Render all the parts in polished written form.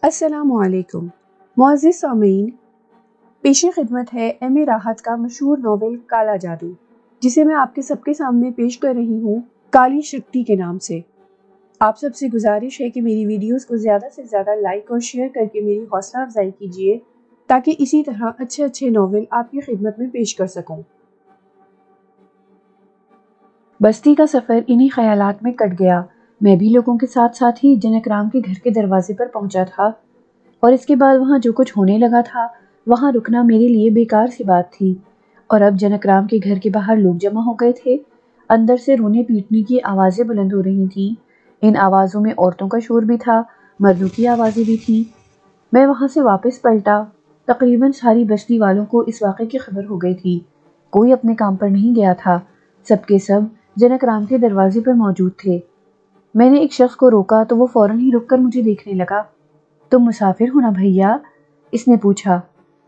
السلام علیکم معزز سامعین، پیش خدمت ہے ایم اے راحت کا مشہور ناول کالا جادو، جسے میں آپ کے سب کے سامنے پیش کر رہی ہوں کالی شکتی کے نام سے۔ آپ سب سے گزارش ہے کہ میری ویڈیوز کو زیادہ سے زیادہ لائک اور شیئر کر کے میری حوصلہ افزائی کیجیے تاکہ اسی طرح اچھے ناول آپ کی خدمت میں پیش کر سکوں۔ بستی کا سفر انہی خیالات میں کٹ گیا۔ میں بھی لوگوں کے ساتھ ساتھ ہی جنک رام کے گھر کے دروازے پر پہنچا تھا، اور اس کے بعد وہاں جو کچھ ہونے لگا تھا وہاں رکنا میرے لیے بیکار سی بات تھی۔ اور اب جنک رام کے گھر کے باہر لوگ جمع ہو گئے تھے، اندر سے رونے پیٹنے کی آوازیں بلند ہو رہی تھیں۔ ان آوازوں میں عورتوں کا شور بھی تھا، مردوں کی آوازیں بھی تھیں۔ میں وہاں سے واپس پلٹا۔ تقریباً ساری بستی والوں کو اس واقعے کی خبر ہو گئی تھی۔ کوئی اپنے کام پر نہیں گیا تھا، سب کے سب جنک رام کے دروازے پر موجود تھے۔ میں نے ایک شخص کو روکا تو وہ فوراً ہی رک کر مجھے دیکھنے لگا۔ تم مسافر ہو نا بھیا؟ اس نے پوچھا۔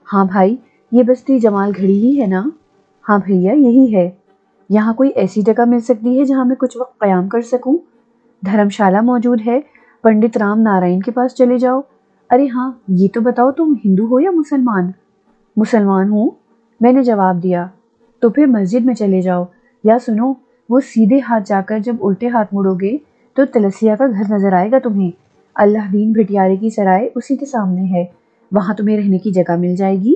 ہاں بھائی، یہ بستی جمال گھڑی ہی ہے نا؟ ہاں بھیا، یہی ہے۔ یہاں کوئی ایسی جگہ مل سکتی ہے جہاں میں کچھ وقت قیام کر سکوں؟ دھرم شالہ موجود ہے، پنڈت رام نارائن کے پاس چلے جاؤ۔ ارے ہاں، یہ تو بتاؤ تم ہندو ہو یا مسلمان؟ مسلمان ہوں، میں نے جواب دیا۔ تو پھر مسجد میں چلے جاؤ، یا سنو، وہ سیدھے ہاتھ جا کر جب الٹے ہاتھ مڑو گے تو تلسیا کا گھر نظر آئے گا تمہیں۔ اللہ دین بھٹیارے کی سرائے اسی کے سامنے ہے، وہاں تمہیں رہنے کی جگہ مل جائے گی۔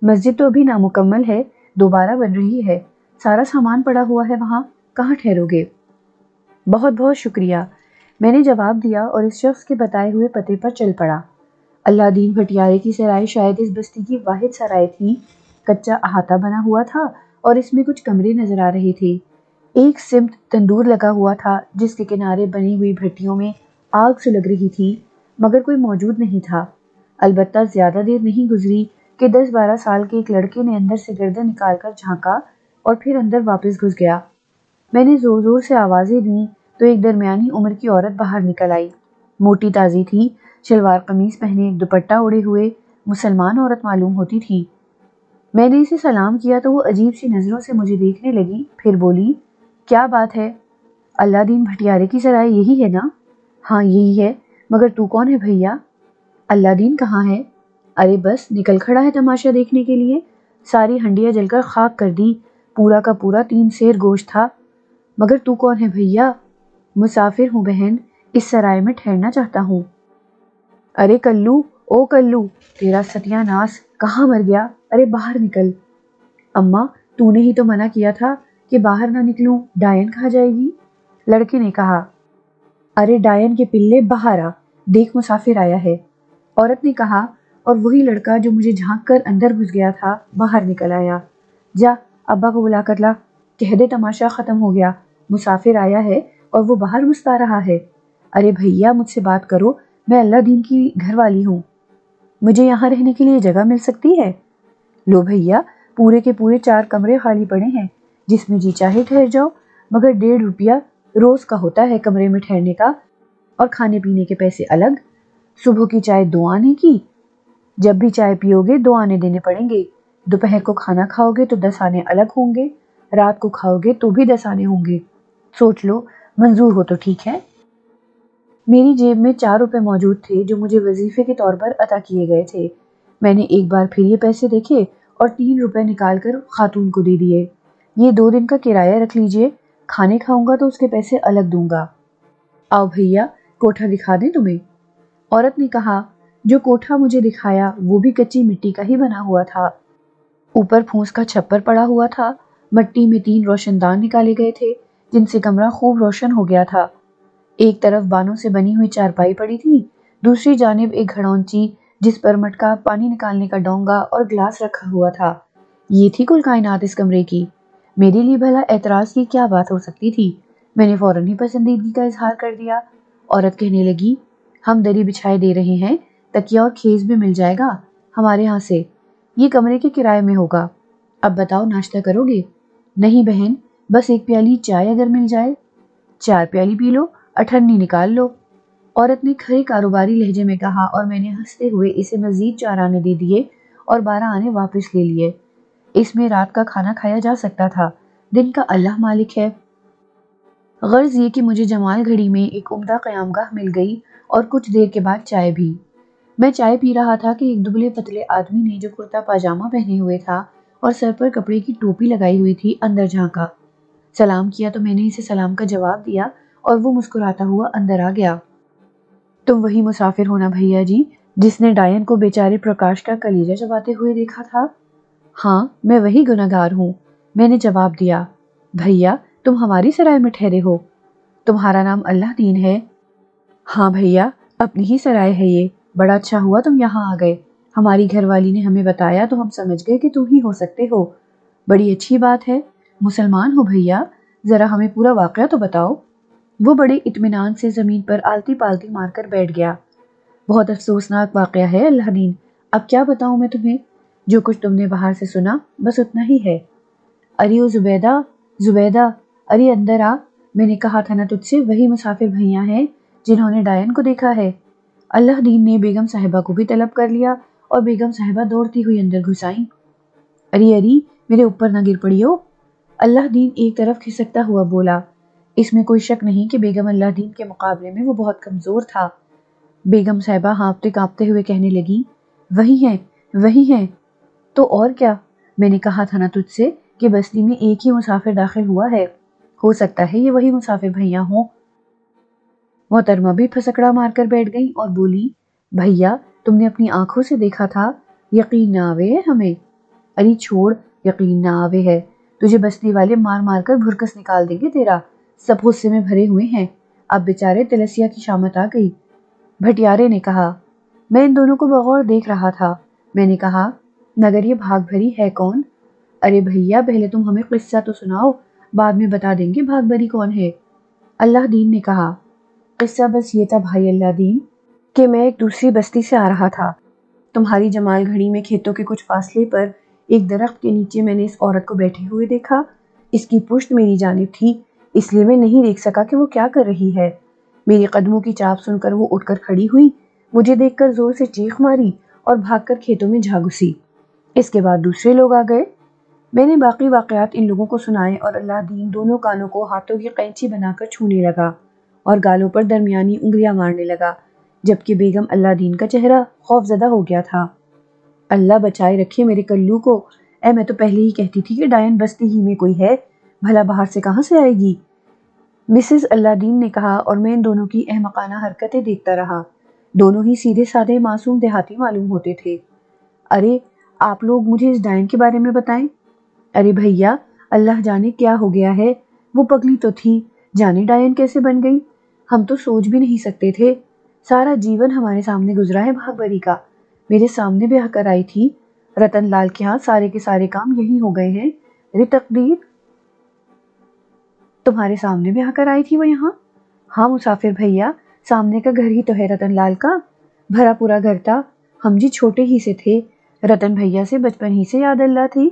مسجد تو ابھی نامکمل ہے، دوبارہ بن رہی ہے، سارا سامان پڑا ہوا ہے وہاں، کہاں ٹھہرو گے؟ بہت بہت شکریہ، میں نے جواب دیا اور اس شخص کے بتائے ہوئے پتے پر چل پڑا۔ اللہ دین بھٹیارے کی سرائے شاید اس بستی کی واحد سرائے تھی۔ کچا احاطہ بنا ہوا تھا اور اس میں کچھ کمرے نظر آ رہے تھے۔ ایک سمت تندور لگا ہوا تھا جس کے کنارے بنی ہوئی بھٹیوں میں آگ سلگ رہی تھی، مگر کوئی موجود نہیں تھا۔ البتہ زیادہ دیر نہیں گزری کہ 10-12 سال کے ایک لڑکے نے اندر سے گردن نکال کر جھانکا اور پھر اندر واپس گھس گیا۔ میں نے زور زور سے آوازیں دیں تو ایک درمیانی عمر کی عورت باہر نکل آئی۔ موٹی تازی تھی، شلوار قمیص پہنے، دوپٹہ اوڑے ہوئے، مسلمان عورت معلوم ہوتی تھی۔ میں نے اسے سلام کیا تو وہ عجیب سی نظروں سے مجھے دیکھنے لگی، پھر بولی، کیا بات ہے؟ اللہ دین بھٹیارے کی سرائے یہی ہے نا؟ ہاں یہی ہے، مگر تو کون ہے بھیا؟ اللہ دین کہاں ہے؟ ارے بس نکل کھڑا ہے تماشا دیکھنے کے لیے، ساری ہنڈیاں جل کر خاک کر دی، پورا کا پورا 3 سیر گوشت تھا۔ مگر تو کون ہے بھیا؟ مسافر ہوں بہن، اس سرائے میں ٹھہرنا چاہتا ہوں۔ ارے کلو، او کلو، تیرا ستیہ ناس، کہاں مر گیا؟ ارے باہر نکل۔ اماں، تو نے ہی تو منع کیا تھا کہ باہر نہ نکلوں، ڈائن کھا جائے گی، لڑکے نے کہا۔ ارے ڈائن کے پلے باہر آ، دیکھ مسافر آیا ہے، عورت نے کہا، اور وہی لڑکا جو مجھے جھانک کر اندر گھس گیا تھا باہر نکل آیا۔ جا ابا کو بلا کر لا، کہہ دے تماشا ختم ہو گیا، مسافر آیا ہے اور وہ باہر مستا رہا ہے۔ ارے بھیا مجھ سے بات کرو، میں اللہ دین کی گھر والی ہوں، مجھے یہاں رہنے کے لیے جگہ مل سکتی ہے؟ لو بھیا، پورے کے پورے 4 کمرے خالی پڑے ہیں، جس میں جی چاہے ٹھہر جاؤ، مگر 1.5 روپیہ روز کا ہوتا ہے کمرے میں ٹھہرنے کا، اور کھانے پینے کے پیسے الگ۔ صبح کی چائے 2 آنے کی، جب بھی چائے پیو گے 2 آنے دینے پڑیں گے، دوپہر کو کھانا کھاؤ گے تو 10 آنے الگ ہوں گے، رات کو کھاؤ گے تو بھی 10 آنے ہوں گے۔ سوچ لو، منظور ہو تو ٹھیک ہے۔ میری جیب میں 4 روپے موجود تھے جو مجھے وظیفے کے طور پر عطا کیے گئے تھے۔ میں نے ایک بار پھر یہ پیسے دیکھے اور 3 روپے نکال کر خاتون کو دے دیے۔ یہ 2 دن کا کرایہ رکھ لیجئے، کھانے کھاؤں گا تو اس کے پیسے الگ دوں گا۔ آؤ بھیا، کوٹھا دکھا دیں تمہیں؟ عورت نے کہا۔ جو کوٹھا مجھے دکھایا وہ بھی کچی مٹی کا ہی بنا ہوا تھا، اوپر پھوس کا چھپر پڑا ہوا تھا، مٹی میں 3 روشن دان نکالے گئے تھے جن سے کمرہ خوب روشن ہو گیا تھا۔ ایک طرف بانوں سے بنی ہوئی چارپائی پڑی تھی، دوسری جانب ایک گھڑونچی جس پر مٹکا، پانی نکالنے کا ڈونگا اور گلاس رکھا ہوا تھا۔ یہ تھی کل کائنات اس کمرے کی۔ میرے لیے بھلا اعتراض کی کیا بات ہو سکتی تھی؟ میں نے فوراً ہی پسندیدگی کا اظہار کر دیا۔ عورت کہنے لگی، ہم دری بچھائے دے رہے ہیں، تکیہ اور خیز بھی مل جائے گا ہمارے ہاں سے، یہ کمرے کے کرائے میں ہوگا۔ اب بتاؤ ناشتہ کرو گے؟ نہیں بہن، بس 1 پیالی چائے اگر مل جائے۔ 4 پیالی پی لو، 98 نکال لو، عورت نے کھرے کاروباری لہجے میں کہا، اور میں نے ہنستے ہوئے اسے مزید 4 آنے دے دیے اور 12 آنے واپس لے لیے۔ اس میں رات کا کھانا کھایا جا سکتا تھا، دن کا اللہ مالک ہے۔ غرض یہ کہ مجھے جمال گھڑی میں ایک عمدہ قیام گاہ مل گئی اور کچھ دیر کے بعد چائے بھی۔ میں چائے پی رہا تھا کہ ایک دبلے پتلے آدمی نے جو کرتا پاجامہ پہنے ہوئے تھا اور سر پر کپڑے کی ٹوپی لگائی ہوئی تھی اندر جھانکا۔ سلام کیا تو میں نے اسے سلام کا جواب دیا اور وہ مسکراتا ہوا اندر آ گیا۔ تم وہی مسافر ہونا بھیا جی جس نے ڈائن کو بیچارے پرکاش کا کلیجہ چباتے ہوئے دیکھا تھا؟ ہاں میں وہی گنہگار ہوں، میں نے جواب دیا۔ بھیا تم ہماری سرائے میں ٹھہرے ہو؟ تمہارا نام اللہ دین ہے؟ ہاں بھیا اپنی ہی سرائے ہے یہ، بڑا اچھا ہوا تم یہاں آ گئے، ہماری گھر والی نے ہمیں بتایا تو ہم سمجھ گئے کہ تم ہی ہو سکتے ہو، بڑی اچھی بات ہے، مسلمان ہو بھیا؟ ذرا ہمیں پورا واقعہ تو بتاؤ۔ وہ بڑے اطمینان سے زمین پر آلتی پالتی مار کر بیٹھ گیا۔ بہت افسوسناک واقعہ ہے اللہ دین، اب کیا بتاؤں میں تمہیں، جو کچھ تم نے باہر سے سنا بس اتنا ہی ہے۔ ارے او زبیدہ، زبیدہ، ارے اندر آ، میں نے کہا تھا نا تجھ سے وہی مسافر بھیا ہیں جنہوں نے ڈائن کو دیکھا ہے۔ اللہ دین نے بیگم صاحبہ کو بھی طلب کر لیا اور بیگم صاحبہ دوڑتی ہوئی اندر گھس آئیں۔ اری اری میرے اوپر نہ گر پڑیو، اللہ دین ایک طرف کھسکتا ہوا بولا۔ اس میں کوئی شک نہیں کہ بیگم اللہ دین کے مقابلے میں وہ بہت کمزور تھا۔ بیگم صاحبہ ہانپتے کانپتے ہوئے کہنے لگی، وہی ہیں، وہی ہیں، تو اور کیا، میں نے کہا تھا نا تجھ سے کہ بستی میں ایک ہی مسافر داخل ہوا ہے، ہو سکتا ہے یہ وہی مسافر بھیا ہوں۔ محترمہ بھی پھسکڑا مار کر بیٹھ گئی اور بولی، بھیا تم نے اپنی آنکھوں سے دیکھا تھا؟ یقین نہ آوے ہے ہمیں۔ اری چھوڑ، یقین نہ آوے ہے، تجھے بستی والے مار مار کر بھرکس نکال دیں گے تیرا، سب غصے میں بھرے ہوئے ہیں، اب بیچارے تلسیا کی شامت آ گئی۔ بھٹیارے نے کہا۔ میں ان دونوں کو بغور دیکھ رہا تھا، میں نے کہا، مگر یہ بھاگ بھری ہے کون؟ ارے بھیا پہلے تم ہمیں قصہ تو سناؤ، بعد میں بتا دیں گے بھاگ بھری کون ہے۔ اللہ دین نے کہا، قصہ بس یہ تھا بھائی اللہ دین کہ میں ایک دوسری بستی سے آ رہا تھا، تمہاری جمال گھڑی میں کھیتوں کے کچھ فاصلے پر ایک درخت کے نیچے میں نے اس عورت کو بیٹھے ہوئے دیکھا، اس کی پشت میری جانب تھی، اس لیے میں نہیں دیکھ سکا کہ وہ کیا کر رہی ہے۔ میری قدموں کی چاپ سن کر وہ اٹھ کر کھڑی ہوئی، مجھے دیکھ کر زور سے چیخ ماری اور بھاگ کر کھیتوں میں جا گھسی۔ اس کے بعد دوسرے لوگ آ گئے۔ میں نے باقی واقعات ان لوگوں کو سنائے اور اللہ دین دونوں کانوں کو ہاتھوں کی قینچی بنا کر چھونے لگا اور گالوں پر درمیانی انگلیاں مارنے لگا، جبکہ بیگم اللہ دین کا چہرہ خوف زدہ ہو گیا تھا۔ اللہ بچائے رکھے میرے کلو کو، میں تو پہلے ہی کہتی تھی کہ ڈائن بستی ہی میں کوئی ہے، بھلا باہر سے کہاں سے آئے گی، مسز اللہ دین نے کہا، اور میں ان دونوں کی احمقانہ حرکتیں دیکھتا رہا۔ دونوں ہی سیدھے سادے معصوم دیہاتی معلوم ہوتے تھے۔ ارے آپ لوگ مجھے اس ڈائن کے بارے میں بتائیں۔ ارے بھیا اللہ جانے کیا ہو گیا ہے، وہ پگلی تو تھی، جانے ڈائن کیسے بن گئی، ہم تو سوچ بھی نہیں سکتے تھے، سارا جیون ہمارے سامنے گزرا ہے بھاگ بری کا، میرے سامنے بھی آ کر آئی تھی، رتن لال کے ہاں سارے کے سارے کام یہی ہو گئے ہیں، ارے تقدیر، تمہارے سامنے بھی آ کر آئی تھی وہ یہاں؟ ہاں مسافر بھیا، سامنے کا گھر ہی تو ہے رتن لال کا، بھرا پورا گھر تھا، ہم جی چھوٹے ہی سے تھے، رتن بھیا سے بچپن ہی سے یاد اللہ تھی،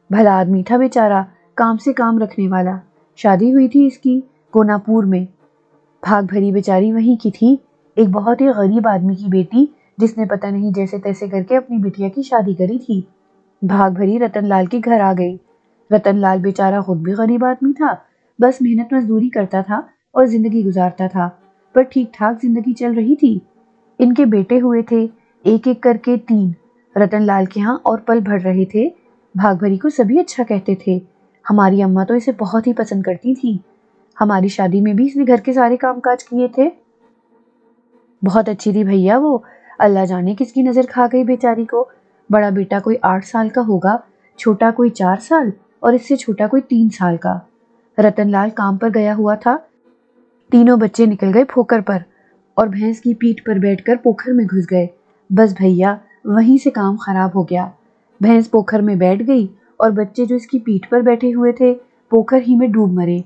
بھلا آدمی تھا بیچارہ، کام سے کام رکھنے والا، شادی ہوئی تھی اس کی گوناپور میں، بھاگ بھری بیچاری وہیں کی تھی، ایک بہت ہی غریب آدمی کی بیٹی جس نے پتہ نہیں جیسے تیسے کر کے اپنی بیٹیا کی شادی کری تھی، بھاگ بھری رتن لال کے گھر آ گئی۔ رتن لال بیچارہ خود بھی غریب آدمی تھا، بس محنت مزدوری کرتا تھا اور زندگی گزارتا تھا، پر ٹھیک ٹھاک زندگی چل رہی تھی۔ ان کے بیٹے ہوئے تھے، ایک ایک کر کے 3، رتن لال کے ہاں اور پل بڑھ رہے تھے، بھاگ بھری کو سبھی اچھا کہتے تھے، ہماری اماں تو اسے بہت ہی پسند کرتی تھی، ہماری شادی میں بھی اس نے گھر کے سارے کام کاج کیے تھے، بہت اچھی تھی بھیا وہ، اللہ جانے کس کی نظر کھا گئی بیچاری کو، بڑا بیٹا کوئی 8 سال کا ہوگا، چھوٹا کوئی 4 سال اور اس سے چھوٹا کوئی 3 سال کا۔ رتن لال کام پر گیا ہوا تھا، تینوں بچے نکل گئے پھوکر پر اور بھینس کی پیٹھ پر بیٹھ کر پوکھر میں گھس گئے، بس بھیا وہیں سے کام خراب ہو گیا، بھینس پوکھر میں بیٹھ گئی اور بچے جو اس کی پیٹھ پر بیٹھے ہوئے تھے پوکھر ہی میں ڈوب مرے۔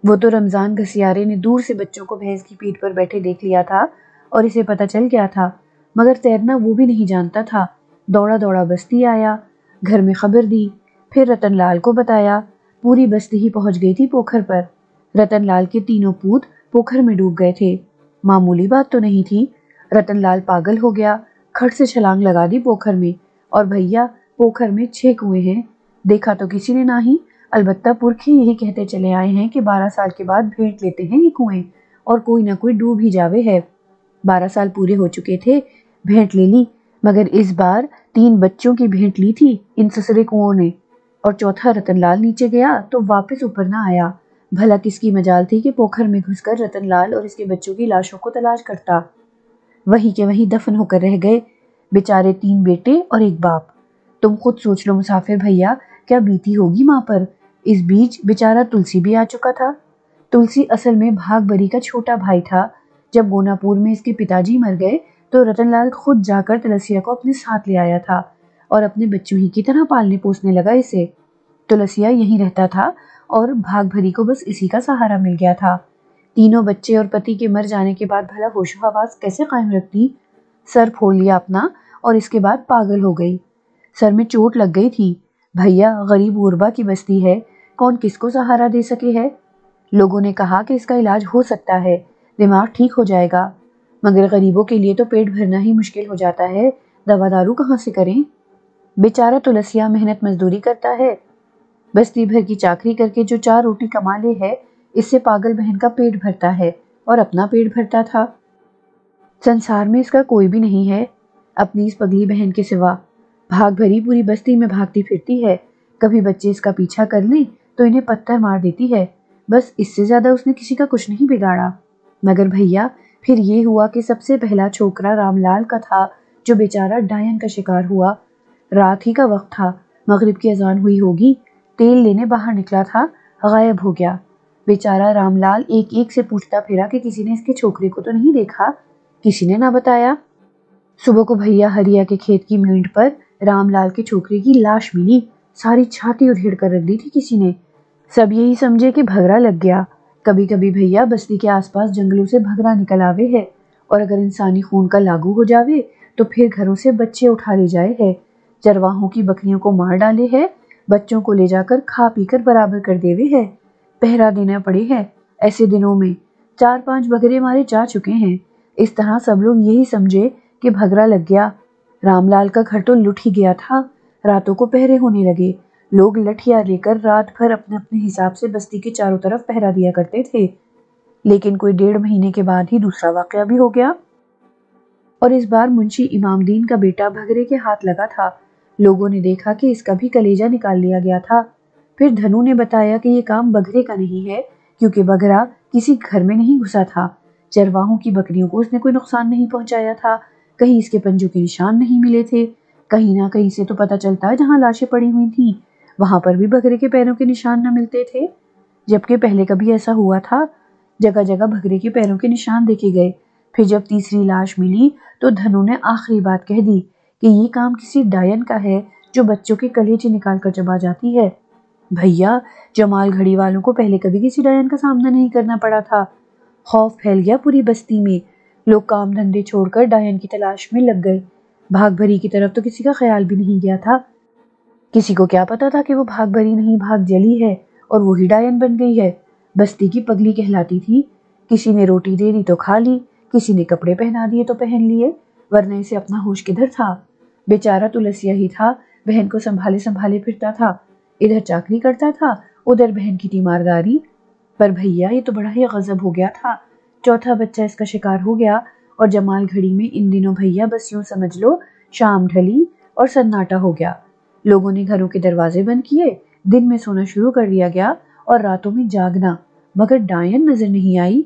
وہ تو رمضان گھسیارے نے دور سے بچوں کو بھینس کی پیٹھ پر بیٹھے دیکھ لیا تھا اور اسے پتہ چل گیا تھا، مگر تیرنا وہ بھی نہیں جانتا تھا، دوڑا دوڑا بستی آیا، گھر میں خبر دی، پھر رتن لال کو بتایا، پوری بستی ہی پہنچ گئی تھی پوکھر پر، رتن لال کے تینوں پوت پوکھر میں ڈوب گئے تھے، معمولی بات تو نہیں تھی، رتن لال پاگل ہو گیا، کھٹ سے چھلانگ لگا دی پوکھر میں، اور بھیا پوکھر میں 6 کنویں ہیں، دیکھا تو کسی نے نہیں، البتہ پرکھے یہی کہتے چلے آئے ہیں کہ 12 سال کے بعد بھیٹ لیتے ہیں یہ کنویں، اور کوئی نہ کوئی ڈوب ہی جاوے ہے، 12 سال پورے ہو چکے تھے بھینٹ لے لی، مگر اس بار 3 بچوں کی بھینٹ لی تھی ان سسرے کنوؤں نے، اور چوتھا رتن لال نیچے گیا تو واپس اوپر نہ آیا۔ بھلا کس کی مجال تھی کہ پوکھر میں گھس کر رتن لال اور اس کے بچوں کی لاشوں کو تلاش کرتا۔ وہی کے وہیں دفن ہو کر رہ گئے، بیچارے 3 بیٹے اور ایک باپ۔ تم خود سوچ لو مسافر بھیا، کیا بیتی ہوگی ماں پر۔ اس بیچ بیچارہ تلسی بھی آ چکا تھا۔ تلسی اصل میں بھاگ بری کا چھوٹا بھائی تھا۔ جب گوناپور میں اس کے پتاجی مر گئے تو رتن لال خود جا کر تلسیا کو اپنے ساتھ لے آیا تھا اور اپنے بچوں ہی کی طرح پالنے پوسنے لگا اسے۔ تلسیا یہیں رہتا تھا اور بھاگ بھری کو بس اسی کا سہارا مل گیا تھا۔ تینوں بچے اور پتی کے مر جانے کے بعد بھلا ہوش و حواس کیسے قائم رکھتی؟ سر پھوڑ لیا اپنا اور اس کے بعد پاگل ہو گئی۔ سر میں چوٹ لگ گئی تھی۔ بھیا غریب غربا کی بستی ہے، کون کس کو سہارا دے سکے ہے۔ لوگوں نے کہا کہ اس کا علاج ہو سکتا ہے، دماغ ٹھیک ہو جائے گا، مگر غریبوں کے لیے تو پیٹ بھرنا ہی مشکل ہو جاتا ہے، دوا دارو کہاں سے کریں۔ بیچارہ تلسیا محنت مزدوری کرتا ہے، بستی بھر کی چاکری کر کے جو 4 روٹی کما لے ہے، اس سے پاگل بہن کا پیٹ بھرتا ہے اور اپنا پیٹ بھرتا تھا۔ سنسار میں اس کا کوئی بھی نہیں ہے اپنی اس پگلی بہن کے سوا۔ بھاگ بھری پوری بستی میں بھاگتی پھرتی ہے، کبھی بچے اس کا پیچھا کر لیں تو انہیں پتھر مار دیتی ہے، بس اس سے زیادہ اس نے کسی کا کچھ نہیں بگاڑا۔ مگر بھیا پھر یہ ہوا کہ سب سے پہلا چھوکرا رام لال کا تھا جو بیچارہ ڈائن کا شکار ہوا۔ رات ہی کا وقت تھا، مغرب کی اذان ہوئی ہوگی، تیل لینے باہر نکلا تھا، غائب ہو گیا۔ بیچارہ رام لال ایک ایک سے پوچھتا پھرا کہ کسی نے اس کے چھوکرے کو تو نہیں دیکھا، کسی نے نہ بتایا۔ صبح کو بھیا ہریا کے کھیت کی مینڈ پر رام لال کے چھوکرے کی لاش ملی، ساری چھاتی ادھیڑ کر رکھ دی تھی کسی نے۔ سب یہی سمجھے کہ بھگرا لگ گیا۔ کبھی کبھی بھیا بستی کے آس پاس جنگلوں سے بھگرا نکل آوے ہے، اور اگر انسانی خون کا لاگو ہو جاوے تو پھر گھروں سے بچے اٹھا لے جائے ہے، چرواہوں کی بکریوں کو مار ڈالے ہے، بچوں کو لے جا کر کھا پی کر برابر کر دیوے ہے، پہرا دینا پڑے ہے۔ ایسے دنوں میں 4-5 بکرے مارے جا چکے ہیں۔ اس طرح سب لوگ یہی سمجھے کہ بھگرا لگ گیا۔ رام لال کا گھر تو لٹ ہی گیا تھا۔ راتوں کو پہرے ہونے لگے، لوگ لٹھیاں لے کر رات بھر اپنے اپنے حساب سے بستی کے چاروں طرف پہرا دیا کرتے تھے۔ لیکن کوئی 1.5 مہینے کے بعد ہی دوسرا واقعہ بھی ہو گیا، اور اس بار منشی امام دین کا بیٹا بھگرے کے ہاتھ لگا تھا۔ لوگوں نے دیکھا کہ اس کا بھی کلیجہ نکال لیا گیا تھا۔ پھر دھنو نے بتایا کہ یہ کام بگھرے کا نہیں ہے، کیونکہ بگھرا کسی گھر میں نہیں گھسا تھا، چرواہوں کی بکریوں کو اس نے کوئی نقصان نہیں پہنچایا تھا، کہیں اس کے پنجوں کے نشان نہیں ملے تھے۔ کہیں نہ کہیں سے تو پتہ چلتا جہاں لاشیں پڑی ہوئی تھیں وہاں پر بھی بگھرے کے پیروں کے نشان نہ ملتے تھے، جبکہ پہلے کبھی ایسا ہوا تھا، جگہ جگہ بگھرے کے پیروں کے نشان دیکھے گئے۔ پھر جب تیسری لاش ملی تو دھنو نے آخری بات کہہ دی کہ یہ کام کسی ڈائن کا ہے جو بچوں کے کلیجے نکال کر چبا جاتی ہے۔ بھیا جمال گھڑی والوں کو پہلے کبھی کسی ڈائن کا سامنا نہیں کرنا پڑا تھا۔ خوف پھیل گیا پوری بستی میں، لوگ کام دھندے چھوڑ کر ڈائن کی تلاش میں لگ گئے۔ بھاگ بھری کی طرف تو کسی کا خیال بھی نہیں گیا تھا، کسی کو کیا پتا تھا کہ وہ بھاگ بھری نہیں بھاگ جلی ہے اور وہی ڈائن بن گئی ہے، بستی کی پگلی کہلاتی تھی۔ کسی نے روٹی دے دی تو کھا لی، کسی نے کپڑے پہنا دیے تو پہن لیے، ورنہ اسے اپنا ہوش کدھر تھا۔ بیچارہ تلسیا ہی تھا، بہن کو سنبھالے سنبھالے پھرتا تھا، ادھر چاکری کرتا تھا ادھر بہن کی تیمارداری۔ پر بھیا یہ تو بڑا ہی غضب ہو گیا تھا، چوتھا بچہ اس کا شکار ہو گیا، اور جمال گھڑی میں ان دنوں بھیا بس یوں سمجھ لو شام ڈھلی اور سناٹا ہو گیا۔ لوگوں نے گھروں کے دروازے بند کیے، دن میں سونا شروع کر دیا گیا اور راتوں میں جاگنا، مگر ڈائن نظر نہیں آئی۔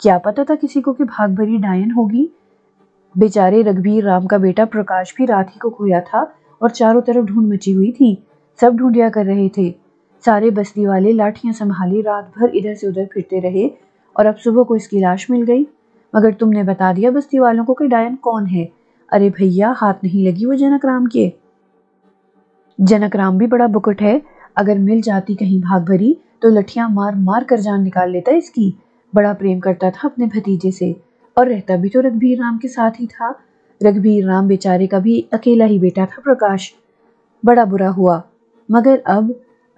کیا پتا تھا کسی کو کہ بھاگ بھری ڈائن ہوگی۔ بیچارے رگھبیر رام کا بیٹا پرکاش بھی رات ہی کو کھویا تھا اور چاروں طرف ڈھونڈ مچی ہوئی تھی، سب ڈھونڈیا کر رہے تھے۔ سارے بستی والے لاٹھیاں سنبھالے رات بھر ادھر سے ادھر پھرتے رہے، اور اب صبح کو اس کی لاش مل گئی۔ مگر تم نے بتا دیا بستی والوں کو کہ ڈائن کون ہے۔ ارے بھیا ہاتھ نہیں لگی وہ جنک رام کے۔ جنک رام بھی بڑا بکٹ ہے، اگر مل جاتی کہیں بھاگ بھری تو لٹھیاں مار مار کر جان نکال لیتا اس کی۔ بڑا پریم کرتا تھا اپنے بھتیجے سے، اور رہتا بھی تو رگھبیر رام کے ساتھ ہی تھا۔ رگھبیر رام بیچارے کا بھی اکیلا ہی بیٹا تھا پرکاش۔ بڑا برا ہوا، مگر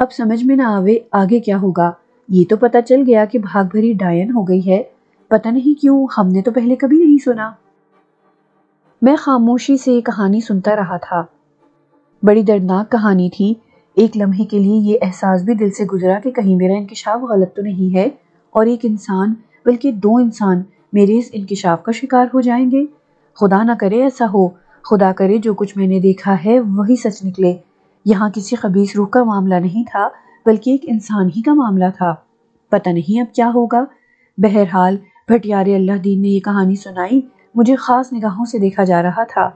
اب سمجھ میں نہ آوے آگے کیا ہوگا۔ یہ تو پتا چل گیا کہ بھاگ بھری ڈائن ہو گئی ہے، پتہ نہیں کیوں ہم نے تو پہلے کبھی نہیں سنا۔ میں خاموشی سے یہ کہانی سنتا رہا تھا۔ بڑی دردناک کہانی تھی۔ ایک لمحے کے لیے یہ احساس بھی دل سے گزرا کہ کہیں میرا انکشاف غلط تو نہیں ہے اور ایک انسان بلکہ 2 انسان میرے اس انکشاف کا شکار ہو جائیں گے۔ خدا نہ کرے ایسا ہو، خدا کرے جو کچھ میں نے دیکھا ہے وہی سچ نکلے۔ یہاں کسی خبیث روح کا معاملہ نہیں تھا بلکہ ایک انسان ہی کا معاملہ تھا۔ پتہ نہیں اب کیا ہوگا۔ بہرحال بھٹیارے اللہ دین نے یہ کہانی سنائی۔ مجھے خاص نگاہوں سے دیکھا جا رہا تھا۔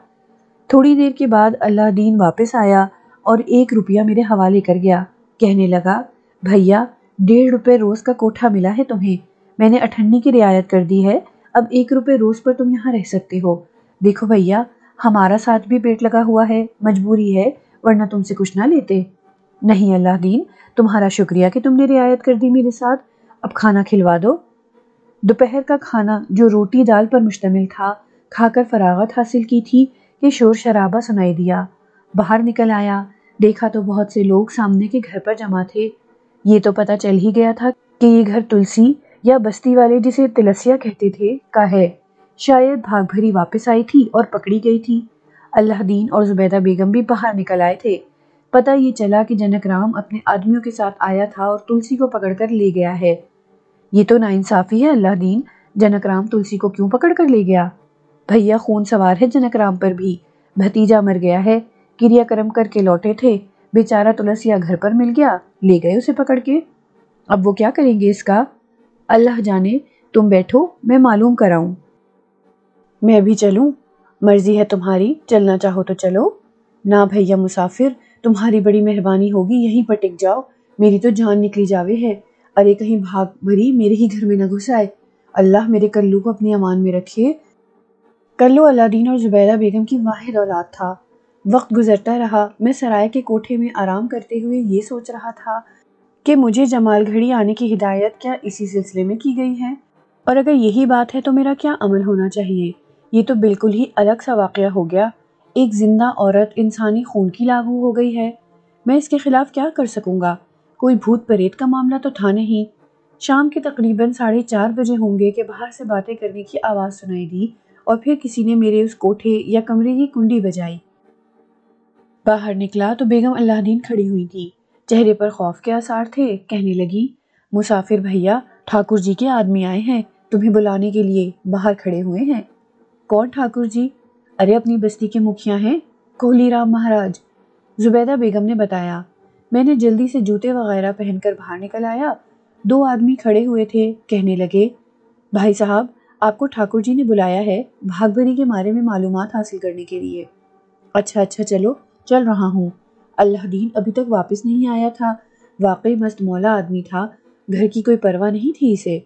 تھوڑی دیر کے بعد اللہ دین واپس آیا اور 1 روپیہ میرے حوالے کر گیا۔ کہنے لگا، بھیا 1.5 روپے روز کا کوٹھا ملا ہے تمہیں، میں نے 98 کی رعایت کر دی ہے، اب 1 روپے روز پر تم یہاں رہ سکتے ہو۔ دیکھو بھیا، ہمارا ساتھ بھی پیٹ لگا ہوا ہے، مجبوری ہے، ورنہ تم سے کچھ نہ لیتے۔ نہیں اللہ دین، تمہارا شکریہ کہ تم نے رعایت کر دی میرے ساتھ، اب کھانا کھلوا دو۔ دوپہر کا کھانا جو روٹی دال پر مشتمل تھا، کھا کر فراغت حاصل کی تھی کہ شور شرابہ سنائی دیا۔ باہر نکل آیا، دیکھا تو بہت سے لوگ سامنے کے گھر پر جمع تھے۔ یہ تو پتہ چل ہی گیا تھا کہ یہ گھر تلسی یا بستی والے جسے تلسیا کہتے تھے کا ہے۔ شاید بھاگ بھری واپس آئی تھی اور پکڑی گئی تھی۔ اللہ دین اور زبیدہ بیگم بھی باہر نکل آئے تھے۔ پتہ یہ چلا کہ جنک رام اپنے آدمیوں کے ساتھ آیا تھا اور تلسی کو پکڑ کر لے گیا ہے۔ یہ تو ناانصافی ہے اللہ دین، جنک رام تلسی کو کیوں پکڑ کر لے گیا؟ بھیا خون سوار ہے جنک رام پر بھی، بھتیجا مر گیا ہے، کریا کرم کر کے لوٹے تھے، بیچارہ تلسیا گھر پر مل گیا، لے گئے اسے پکڑ کے۔ اب وہ کیا کریں گے اس کا؟ اللہ جانے، تم بیٹھو میں معلوم کراؤں۔ میں بھی چلوں؟ مرضی ہے تمہاری، چلنا چاہو تو چلو۔ نہ بھیا مسافر، تمہاری بڑی مہربانی ہوگی، یہیں پر ٹک جاؤ، میری تو جان نکلی جاوے ہے۔ ارے کہیں بھاگ بھری میرے ہی گھر میں نہ گھس آئے۔ اللہ میرے کلو کو اپنی امان میں رکھے۔ کلو اللہ دین اور زبیدہ بیگم کی واحد اولاد تھا۔ وقت گزرتا رہا، میں سرائے کے کوٹھے میں آرام کرتے ہوئے یہ سوچ رہا تھا کہ مجھے جمال گھڑی آنے کی ہدایت کیا اسی سلسلے میں کی گئی ہے، اور اگر یہی بات ہے تو میرا کیا عمل ہونا چاہیے۔ یہ تو بالکل ہی الگ سا واقعہ ہو گیا۔ ایک زندہ عورت انسانی خون کی لاگو ہو گئی ہے، میں اس کے خلاف کیا کر سکوں گا؟ کوئی بھوت پریت کا معاملہ تو تھا نہیں۔ شام کے تقریباً 4:30 بجے ہوں گے کہ باہر سے باتیں کرنے کی آواز سنائی دی اور پھر کسی نے میرے اس کوٹھے یا کمرے کی کنڈی بجائی۔ باہر نکلا تو بیگم اللہ دین کھڑی ہوئی تھی، چہرے پر خوف کے آثار تھے۔ کہنے لگی، مسافر بھیا، ٹھاکر جی کے آدمی آئے ہیں، تمہیں بلانے کے لیے باہر کھڑے ہوئے ہیں۔ کون ٹھاکر جی؟ ارے اپنی بستی کے مکھیا ہیں، کوہلی رام مہاراج، زبیدہ بیگم نے بتایا۔ میں نے جلدی سے جوتے وغیرہ پہن کر باہر نکل آیا۔ 2 آدمی کھڑے ہوئے تھے، کہنے لگے، بھائی صاحب آپ کو ٹھاکر جی نے بلایا ہے بھاگ بھری کے بارے میں معلومات حاصل کرنے کے لیے۔ اچھا چلو، چل رہا ہوں۔ اللہ دین ابھی تک واپس نہیں آیا تھا، واقعی مست مولا آدمی تھا، گھر کی کوئی پرواہ نہیں تھی اسے۔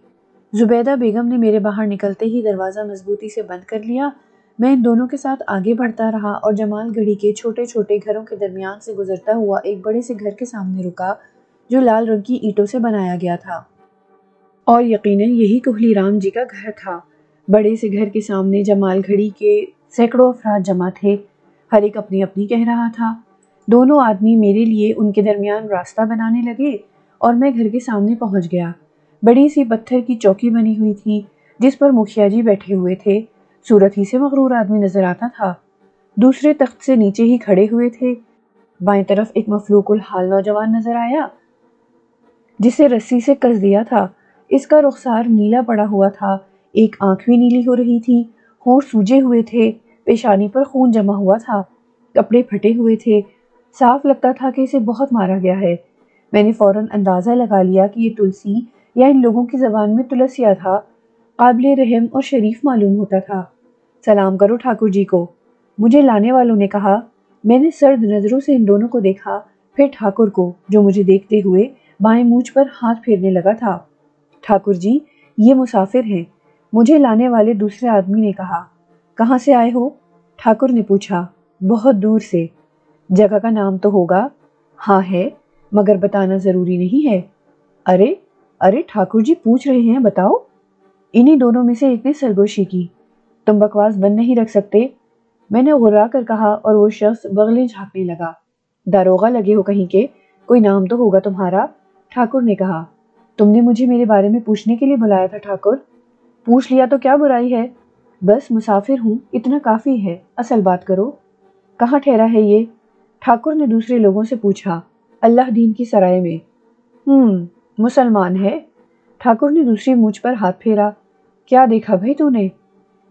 زبیدہ بیگم نے میرے باہر نکلتے ہی دروازہ مضبوطی سے بند کر لیا۔ میں ان دونوں کے ساتھ آگے بڑھتا رہا اور جمال گھڑی کے چھوٹے چھوٹے گھروں کے درمیان سے گزرتا ہوا ایک بڑے سے گھر کے سامنے رکا جو لال رنگ کی اینٹوں سے بنایا گیا تھا، اور یقیناً یہی کوہلی رام جی کا گھر تھا۔ بڑے سے گھر کے سامنے جمال گھڑی کے سینکڑوں افراد جمع تھے، ہر ایک اپنی اپنی کہہ رہا تھا۔ دونوں آدمی میرے لیے ان کے درمیان راستہ بنانے لگے اور میں گھر کے سامنے پہنچ گیا۔ بڑی سی پتھر کی چوکی بنی ہوئی تھی جس پر مکھیا جی بیٹھے ہوئے تھے، صورت ہی سے مغرور آدمی نظر آتا تھا۔ دوسرے تخت سے نیچے ہی کھڑے ہوئے تھے۔ بائیں طرف ایک مفلوک الحال نوجوان نظر آیا جسے رسی سے کس دیا تھا۔ اس کا رخسار نیلا پڑا ہوا تھا، ایک آنکھ بھی نیلی ہو رہی تھی، ہونٹ سوجے ہوئے تھے، پیشانی پر خون جمع ہوا تھا، کپڑے پھٹے ہوئے تھے، صاف لگتا تھا کہ اسے بہت مارا گیا ہے۔ میں نے فوراً اندازہ لگا لیا کہ یہ تلسی یا ان لوگوں کی زبان میں تلسیا تھا، قابل رحم اور شریف معلوم ہوتا تھا۔ سلام کرو ٹھاکر جی کو، مجھے لانے والوں نے کہا۔ میں نے سرد نظروں سے ان دونوں کو دیکھا، پھر ٹھاکر کو جو مجھے دیکھتے ہوئے بائیں مونچھ پر ہاتھ پھیرنے لگا تھا۔ ٹھاکر جی، یہ مسافر ہیں، مجھے لانے والے دوسرے آدمی نے کہا۔ کہاں سے آئے ہو؟ ٹھاکر نے پوچھا۔ بہت دور سے۔ جگہ کا نام تو ہوگا؟ ہاں ہے، مگر بتانا ضروری نہیں ہے۔ ارے ٹھاکر جی پوچھ رہے ہیں، بتاؤ۔ انہی دونوں میں سے ایک نے سرگوشی کی۔ تم بکواس بند نہیں رکھ سکتے؟ میں نے غرا کر کہا اور وہ شخص بغلیں جھانکنے لگا۔ داروغہ لگے ہو کہیں کے، کوئی نام تو ہوگا تمہارا؟ ٹھاکر نے کہا۔ تم نے مجھے میرے بارے میں پوچھنے کے لیے بلایا تھا ٹھاکر؟ پوچھ لیا تو کیا برائی ہے، بس مسافر ہوں اتنا کافی ہے، اصل بات کرو۔ کہاں ٹھہرا ہے یہ؟ ٹھاکر نے دوسرے لوگوں سے پوچھا۔ اللہ دین کی سرائے میں۔ مسلمان ہے؟ ٹھاکر نے دوسری مونچھ پر ہاتھ پھیرا۔ کیا دیکھا بھائی تو نے؟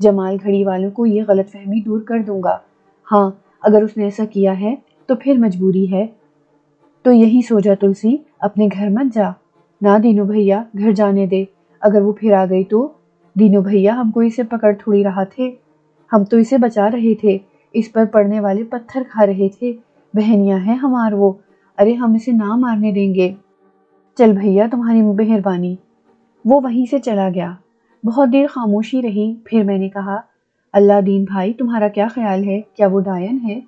جمال گھڑی والوں کو یہ غلط فہمی دور کر دوں گا۔ ہاں، اگر اس نے ایسا کیا ہے تو پھر مجبوری ہے۔ تو یہی سو جا تلسی، اپنے گھر مت جا۔ نہ دینو بھیا، گھر جانے دے، اگر وہ پھر آ گئی تو۔ دینو بھیا، ہم کو اسے پکڑ تھوڑی رہا تھے، ہم تو اسے بچا رہے تھے، اس پر پڑنے والے پتھر کھا رہے تھے، بہنیاں ہیں ہمار وہ، ارے ہم اسے نہ مارنے دیں گے۔ چل بھیا، تمہاری مہربانی۔ وہ وہیں سے چلا گیا۔ بہت دیر خاموشی رہی، پھر میں نے کہا، اللہ دین بھائی، تمہارا کیا خیال ہے؟ کیا وہ ڈائن ہے؟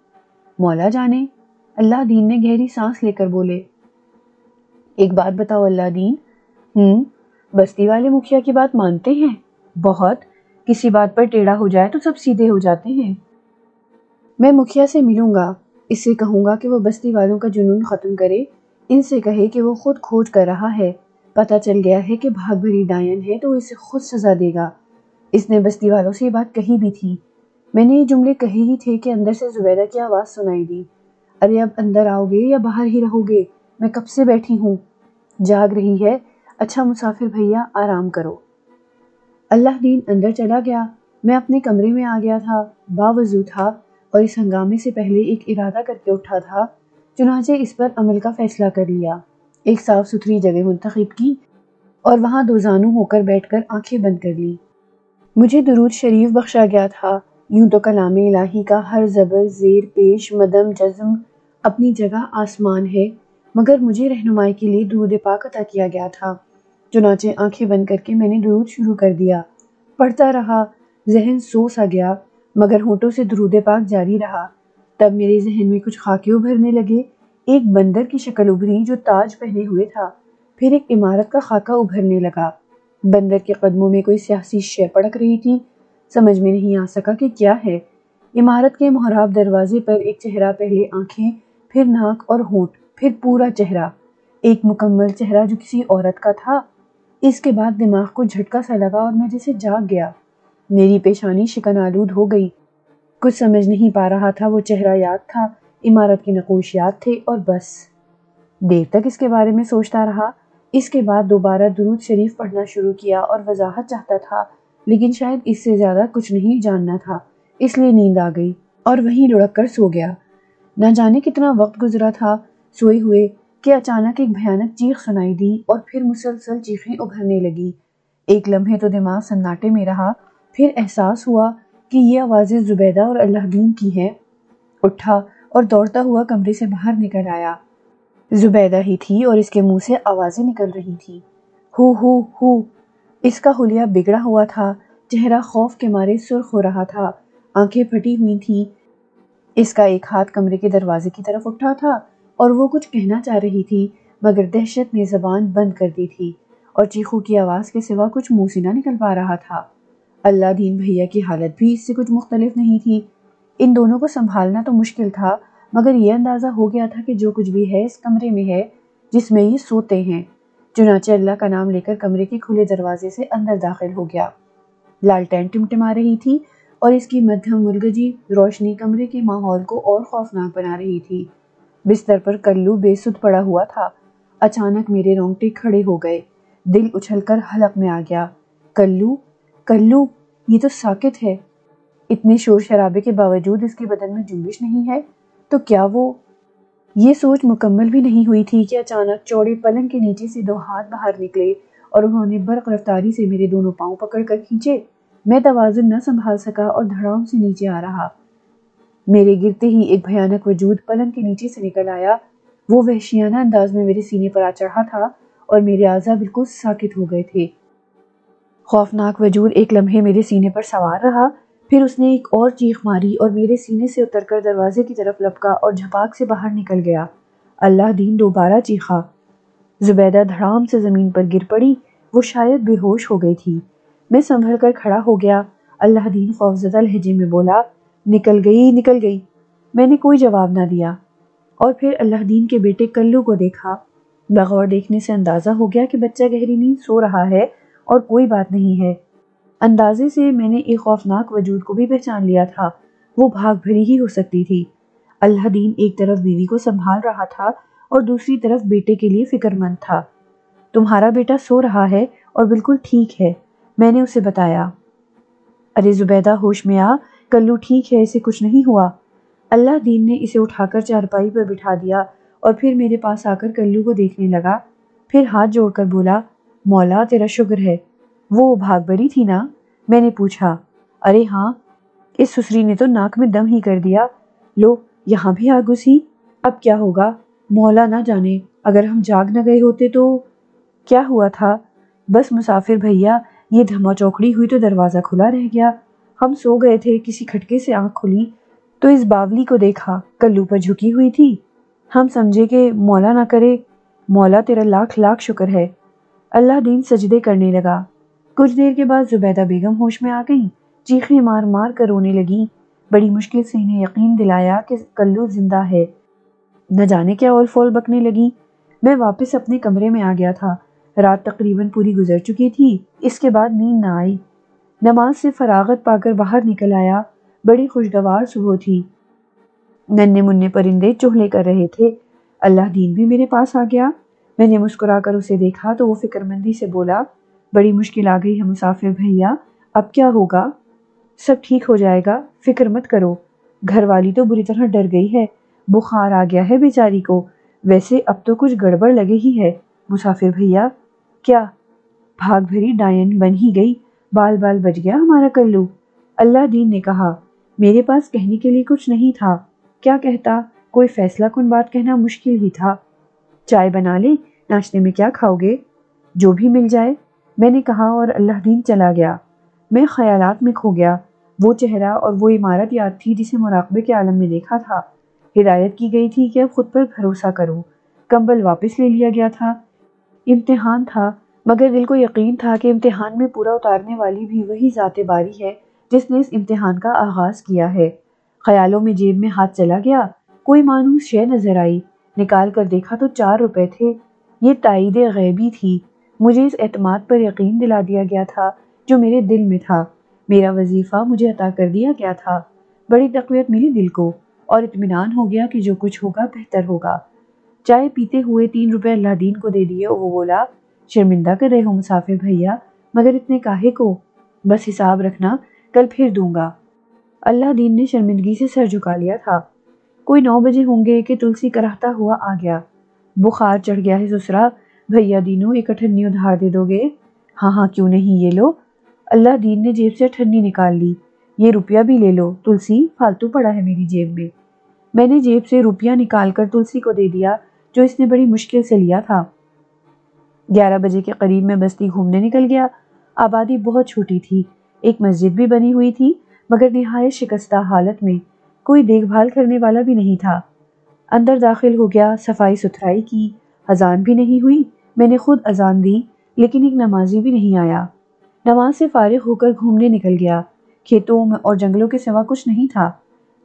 مولا جانے، اللہ دین نے گہری سانس لے کر بولے۔ ایک بات بتاؤ اللہ دین، بستی والے مکھیا کی بات مانتے ہیں؟ بہت، کسی بات پر ٹیڑھا ہو جائے تو سب سیدھے ہو جاتے ہیں۔ میں مکھیا سے ملوں گا، اس سے کہوں گا کہ وہ بستی والوں کا جنون ختم کرے، ان سے کہے کہ وہ خود کھوج کر رہا ہے، پتہ چل گیا ہے کہ بھاگ بھری ڈائن ہے تو اسے خود سزا دے گا۔ اس نے بستی والوں سے یہ بات کہی بھی تھی۔ میں نے یہ جملے کہے ہی تھے کہ اندر سے زبیدہ کی آواز سنائی دی، ارے اب اندر آؤ گے یا باہر ہی رہو گے؟ میں کب سے بیٹھی ہوں، جاگ رہی ہے؟ اچھا مسافر بھیا، آرام کرو۔ اللہ دین اندر چلا گیا، میں اپنے کمرے میں آ گیا تھا، باوضو تھا اور اس ہنگامے سے پہلے ایک ارادہ کر کے اٹھا تھا، چنانچہ اس پر عمل کا فیصلہ کر لیا۔ ایک صاف ستھری جگہ منتخب کی اور وہاں دو زانو ہو کر بیٹھ کر آنکھیں بند کر لی۔ مجھے درود شریف بخشا گیا تھا۔ یوں تو کلام الہی کا ہر زبر، زیر، پیش، مدم، جزم اپنی جگہ آسمان ہے، مگر مجھے رہنمائی کے لیے درود پاک عطا کیا گیا تھا۔ چنانچہ آنکھیں بند کر کے میں نے درود شروع کر دیا، پڑھتا رہا، ذہن سو سا گیا، مگر ہونٹوں سے درود پاک جاری رہا۔ تب میرے ذہن میں کچھ خاکے ابھرنے لگے، ایک بندر کی شکل ابھری جو تاج پہنے ہوئے تھا، پھر ایک عمارت کا خاکہ ابھرنے لگا۔ بندر کے قدموں میں کوئی سیاسی شے پڑک رہی تھی، سمجھ میں نہیں آ سکا کہ کیا ہے۔ عمارت کے محراب دروازے پر ایک چہرہ، پہلے آنکھیں، پھر ناک اور ہونٹ، پھر پورا چہرہ، ایک مکمل چہرہ جو کسی عورت کا تھا۔ اس کے بعد دماغ کو جھٹکا سا لگا اور میں جیسے جاگ گیا، میری پیشانی شکن آلود ہو گئی، کچھ سمجھ نہیں پا رہا تھا۔ وہ چہرہ یاد تھا، عمارت کے نقوش یاد تھے، اور بس دیر تک اس کے بارے میں سوچتا رہا۔ اس کے بعد دوبارہ درود شریف پڑھنا شروع کیا اور وضاحت چاہتا تھا، لیکن شاید اس سے زیادہ کچھ نہیں جاننا تھا، اس لیے نیند آ گئی اور وہیں لڑک کر سو گیا۔ نہ جانے کتنا وقت گزرا تھا سوئے ہوئے کہ اچانک ایک بھیانک چیخ سنائی دی اور پھر مسلسل چیخیں ابھرنے لگی۔ ایک لمحے تو دماغ سناٹے میں رہا، پھر احساس ہوا کہ یہ آوازیں زبیدہ اور اللہ دین کی ہیں۔ اٹھا اور دوڑتا ہوا کمرے سے باہر نکل آیا۔ زبیدہ ہی تھی اور اس کے منہ سے آوازیں نکل رہی تھی، ہو ہو ہو۔ اس کا حلیہ بگڑا ہوا تھا، چہرہ خوف کے مارے سرخ ہو رہا تھا، آنکھیں پھٹی ہوئی تھیں۔ اس کا ایک ہاتھ کمرے کے دروازے کی طرف اٹھا تھا اور وہ کچھ کہنا چاہ رہی تھی، مگر دہشت نے زبان بند کر دی تھی اور چیخوں کی آواز کے سوا کچھ منہ سے نہ نکل پا رہا تھا۔ اللہ دین بھیا کی حالت بھی اس سے کچھ مختلف نہیں تھی۔ ان دونوں کو سنبھالنا تو مشکل تھا، مگر یہ اندازہ ہو گیا تھا کہ جو کچھ بھی ہے اس کمرے میں ہے جس میں یہ سوتے ہیں۔ چنانچہ اللہ کا نام لے کر کمرے کے کھلے دروازے سے اندر داخل ہو گیا۔ لالٹین ٹمٹما رہی تھی اور اس کی مدھم ملگجی روشنی کمرے کے ماحول کو اور خوفناک بنا رہی تھی۔ بستر پر کلو بے سدھ پڑا ہوا تھا۔ اچانک میرے رونگٹے کھڑے ہو گئے، دل اچھل کر حلق میں آ گیا۔ کلو، کلو، یہ تو ساکت ہے۔ اتنے شور شرابے کے باوجود اس کے بدن میں جنبش نہیں ہے، تو کیا وہ… یہ سوچ مکمل بھی نہیں ہوئی تھی کہ اچانک چوڑے پلنگ کے نیچے سے دو ہاتھ باہر نکلے اور انہوں نے برق رفتاری سے میرے دونوں پاؤں پکڑ کر کھینچے۔ میں توازن نہ سنبھال سکا اور دھڑام سے نیچے آ رہا۔ میرے گرتے ہی ایک بھیانک وجود پلنگ کے نیچے سے نکل آیا۔ وہ وحشیانہ انداز میں میرے سینے پر آ چڑھا تھا اور میرے اعضاء بالکل ساکت ہو گئے تھے۔ خوفناک وجود ایک لمحے میرے سینے پر سوار رہا، پھر اس نے ایک اور چیخ ماری اور میرے سینے سے اتر کر دروازے کی طرف لپکا اور جھپاک سے باہر نکل گیا۔ اللہ دین دوبارہ چیخا۔ زبیدہ دھڑام سے زمین پر گر پڑی، وہ شاید بے ہوش ہو گئی تھی۔ میں سنبھل کر کھڑا ہو گیا۔ اللہ دین خوفزدہ لہجے میں بولا، نکل گئی، نکل گئی۔ میں نے کوئی جواب نہ دیا اور پھر اللہ دین کے بیٹے کلو کو دیکھا۔ بغور دیکھنے سے اندازہ ہو گیا کہ بچہ گہری نیند سو رہا ہے اور کوئی بات نہیں ہے۔ اندازے سے میں نے ایک خوفناک وجود کو بھی پہچان لیا تھا، وہ بھاگ بھری ہی ہو سکتی تھی۔ اللہ دین ایک طرف بیوی کو سنبھال رہا تھا اور دوسری طرف بیٹے کے لیے فکر مند تھا۔ تمہارا بیٹا سو رہا ہے اور بالکل ٹھیک ہے، میں نے اسے بتایا۔ ارے زبیدہ ہوش میں آ، کلو ٹھیک ہے، اسے کچھ نہیں ہوا۔ اللہ دین نے اسے اٹھا کر چارپائی پر بٹھا دیا اور پھر میرے پاس آ کر کلو کو دیکھنے لگا، پھر ہاتھ جوڑ کر بولا، مولا تیرا شکر ہے۔ وہ بھاگ بری تھی نا؟ میں نے پوچھا۔ ارے ہاں، اس سسری نے تو ناک میں دم ہی کر دیا۔ لو یہاں بھی آ گھسی۔ اب کیا ہوگا مولا نہ جانے، اگر ہم جاگ نہ گئے ہوتے تو۔ کیا ہوا تھا؟ بس مسافر بھیا، یہ دھما چوکڑی ہوئی تو دروازہ کھلا رہ گیا۔ ہم سو گئے تھے، کسی کھٹکے سے آنکھ کھلی تو اس باولی کو دیکھا، کلو پر جھکی ہوئی تھی۔ ہم سمجھے کہ مولا نہ کرے۔ مولا تیرا لاکھ لاکھ شکر ہے۔ اللہ دین سجدے کرنے لگا۔ کچھ دیر کے بعد زبیدہ بیگم ہوش میں آ گئی، چیخیں مار مار کر رونے لگی۔ بڑی مشکل سے انہیں یقین دلایا کہ کلو زندہ ہے۔ نہ جانے کیا اول فول بکنے لگی۔ میں واپس اپنے کمرے میں آ گیا تھا۔ رات تقریباً پوری گزر چکی تھی، اس کے بعد نیند نہ آئی۔ نماز سے فراغت پا کر باہر نکل آیا۔ بڑی خوشگوار صبح تھی۔ ننھے منھے پرندے چہلے کر رہے تھے۔ اللہ دین بھی میرے پاس آ گیا۔ میں نے مسکرا کر اسے دیکھا تو وہ فکر مندی سے بولا، بڑی مشکل آ گئی ہے مسافر بھیا، اب کیا ہوگا؟ سب ٹھیک ہو جائے گا، فکر مت کرو۔ گھر والی تو بری طرح ڈر گئی ہے، بخار آ گیا ہے بیچاری کو۔ ویسے اب تو کچھ گڑبڑ لگے ہی ہے مسافر بھیا۔ کیا؟ بھاگ بھری ڈائن بن ہی گئی، بال بال بچ گیا ہمارا کلو۔ اللہ دین نے کہا، میرے پاس کہنے کے لیے کچھ نہیں تھا۔ کیا کہتا؟ کوئی فیصلہ کن بات کہنا مشکل ہی تھا۔ چائے بنا لیں؟ ناشتے میں کیا کھاؤ گے؟ جو بھی مل جائے، میں نے کہا اور اللہ دین چلا گیا۔ میں خیالات میں کھو گیا۔ وہ چہرہ اور وہ عمارت یاد تھی جسے مراقبے کے عالم میں دیکھا تھا۔ ہدایت کی گئی تھی کہ اب خود پر بھروسہ کرو۔ کمبل واپس لے لیا گیا تھا۔ امتحان تھا، مگر دل کو یقین تھا کہ امتحان میں پورا اتارنے والی بھی وہی ذات باری ہے جس نے اس امتحان کا آغاز کیا ہے۔ خیالوں میں جیب میں ہاتھ چلا گیا، کوئی مانوس شے نظر آئی، نکال کر دیکھا تو 4 روپے تھے۔ یہ تائید غیبی تھی، مجھے اس اعتماد پر یقین دلا دیا گیا تھا جو میرے دل میں تھا۔ میرا وظیفہ مجھے عطا کر دیا گیا تھا۔ بڑی تقویت ملی دل کو اور اطمینان ہو گیا کہ جو کچھ ہوگا بہتر ہوگا۔ چائے پیتے ہوئے 3 روپے اللہ دین کو دے دیے اور وہ بولا، شرمندہ کر رہے ہو مسافر بھیا، مگر اتنے کاہے کو؟ بس حساب رکھنا، کل پھر دوں گا۔ اللہ دین نے شرمندگی سے سر جھکا لیا تھا۔ کوئی 9 بجے ہوں گے کہ تلسی کراہتا ہوا آ گیا۔ بخار چڑھ گیا ہے سسرا، بھیا دینو ایک اٹھنی ادھار دے دو گے؟ ہاں ہاں کیوں نہیں، یہ لو۔ اللہ دین نے جیب سے اٹھنی نکال لی۔ یہ روپیہ بھی لے لو تلسی، فالتو پڑا ہے میری جیب میں۔ میں نے جیب سے روپیہ نکال کر تلسی کو دے دیا جو اس نے بڑی مشکل سے لیا تھا۔ 11 بجے کے قریب میں بستی گھومنے نکل گیا۔ آبادی بہت چھوٹی تھی، ایک مسجد بھی بنی ہوئی تھی مگر نہایت شکستہ حالت میں، کوئی دیکھ بھال کرنے والا بھی نہیں تھا۔ اندر داخل ہو گیا، صفائی ستھرائی کی، اذان بھی نہیں ہوئی، میں نے خود اذان دی لیکن ایک نمازی بھی نہیں آیا۔ نماز سے فارغ ہو کر گھومنے نکل گیا۔ کھیتوں میں اور جنگلوں کے سوا کچھ نہیں تھا۔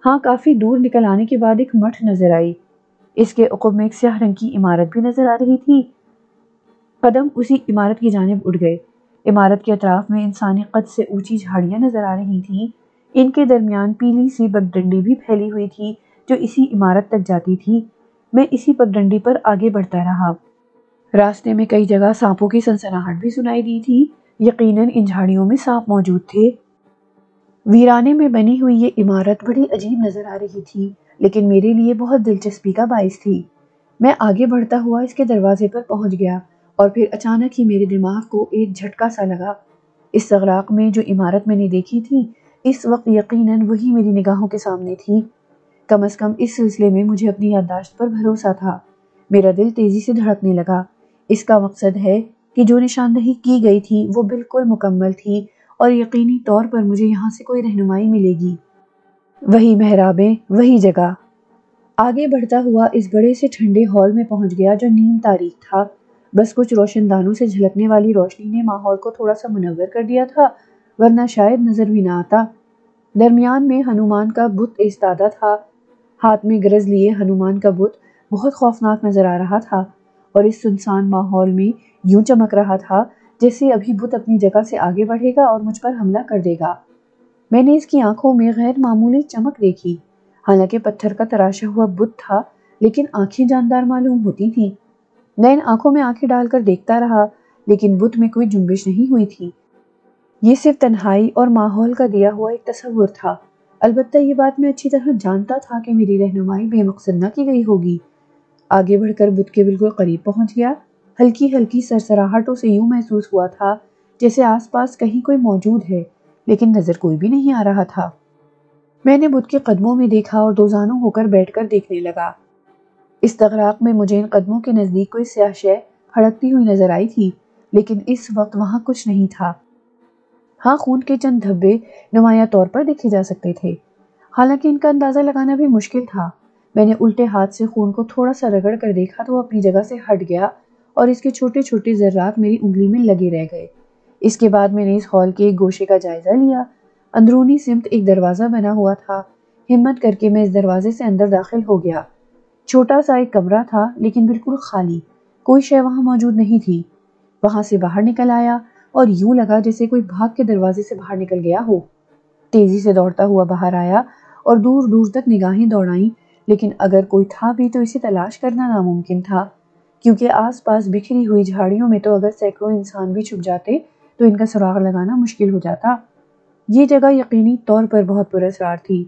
ہاں کافی دور نکل آنے کے بعد ایک مٹھ نظر آئی، اس کے عقب میں ایک سیاہ رنگ کی عمارت بھی نظر آ رہی تھی۔ قدم اسی عمارت کی جانب اٹھ گئے۔ عمارت کے اطراف میں انسانی قد سے اونچی جھاڑیاں نظر آ رہی تھیں، ان کے درمیان پیلی سی پگڈنڈی بھی پھیلی ہوئی تھی جو اسی عمارت تک جاتی تھی۔ میں اسی پگڈنڈی پر آگے بڑھتا رہا۔ راستے میں کئی جگہ سانپوں کی سنسناہٹ بھی سنائی دی تھی، یقیناً ان جھاڑیوں میں سانپ موجود تھے۔ ویرانے میں بنی ہوئی یہ عمارت بڑی عجیب نظر آ رہی تھی لیکن میرے لیے بہت دلچسپی کا باعث تھی۔ میں آگے بڑھتا ہوا اس کے دروازے پر پہنچ گیا اور پھر اچانک ہی میرے دماغ کو ایک جھٹکا سا لگا۔ اس سغراق میں جو عمارت میں نے دیکھی تھی اس وقت یقیناً وہی میری نگاہوں کے سامنے تھی۔ کم از کم اس سلسلے میں مجھے اپنی یادداشت پر بھروسہ تھا۔ میرا دل تیزی سے دھڑکنے لگا۔ اس کا مقصد ہے کہ جو نشاندہی کی گئی تھی وہ بالکل مکمل تھی اور یقینی طور پر مجھے یہاں سے کوئی رہنمائی ملے گی۔ وہی محرابیں، وہی جگہ۔ آگے بڑھتا ہوا اس بڑے سے ٹھنڈے ہال میں پہنچ گیا جو نیم تاریک تھا۔ بس کچھ روشن دانوں سے جھلکنے والی روشنی نے ماحول کو تھوڑا سا منور کر دیا تھا، ورنہ شاید نظر بھی نہ آتا۔ درمیان میں ہنومان کا بت ایستادہ تھا۔ ہاتھ میں گرز لیے ہنومان کا بت بہت خوفناک نظر آ رہا تھا اور اس سنسان ماحول میں یوں چمک رہا تھا جیسے ابھی بت اپنی جگہ سے آگے بڑھے گا اور مجھ پر حملہ کر دے گا۔ میں نے اس کی آنکھوں میں غیر معمولی چمک دیکھی۔ حالانکہ پتھر کا تراشا ہوا بت تھا لیکن آنکھیں جاندار معلوم ہوتی تھیں۔ میں ان آنکھوں میں آنکھیں ڈال کر دیکھتا رہا لیکن بت میں کوئی جنبش نہیں ہوئی تھی۔ یہ صرف تنہائی اور ماحول کا دیا ہوا ایک تصور تھا، البتہ یہ بات میں اچھی طرح جانتا تھا کہ میری رہنمائی بے مقصد نہ کی گئی ہوگی۔ آگے بڑھ کر بت کے بالکل قریب پہنچ گیا۔ ہلکی ہلکی سرسراہٹوں سے یوں محسوس ہوا تھا جیسے آس پاس کہیں کوئی موجود ہے، لیکن نظر کوئی بھی نہیں آ رہا تھا۔ میں نے بت کے قدموں میں دیکھا اور دوزانوں ہو کر بیٹھ کر دیکھنے لگا۔ استغراق میں مجھے ان قدموں کے نزدیک کوئی سیاہ شے پھڑکتی ہوئی نظر آئی تھی، لیکن اس وقت وہاں کچھ نہیں تھا۔ ہاں، خون کے چند دھبے نمایاں طور پر دیکھے جا سکتے تھے، حالانکہ ان کا اندازہ لگانا بھی مشکل تھا۔ میں نے الٹے ہاتھ سے خون کو تھوڑا سا رگڑ کر دیکھا تو وہ اپنی جگہ سے ہٹ گیا اور اس کے چھوٹے چھوٹے ذرات میری انگلی میں لگے رہ گئے۔ اس کے بعد میں نے اس ہال کے ایک گوشے کا جائزہ لیا۔ اندرونی سمت ایک دروازہ بنا ہوا تھا۔ ہمت کر کے میں اس دروازے سے اندر داخل ہو گیا۔ چھوٹا سا ایک کمرہ تھا، لیکن بالکل خالی، کوئی شے وہاں موجود نہیں تھی۔ وہاں سے باہر نکل آیا اور یوں لگا جیسے کوئی بھاگ کے دروازے سے باہر نکل گیا ہو۔ تیزی سے دوڑتا ہوا باہر آیا اور دور دور تک نگاہیں دوڑائیں، لیکن اگر کوئی تھا بھی تو اسے تلاش کرنا ناممکن تھا، کیونکہ آس پاس بکھری ہوئی جھاڑیوں میں تو اگر سینکڑوں انسان بھی چھپ جاتے تو ان کا سراغ لگانا مشکل ہو جاتا۔ یہ جگہ یقینی طور پر بہت پر اسرار تھی۔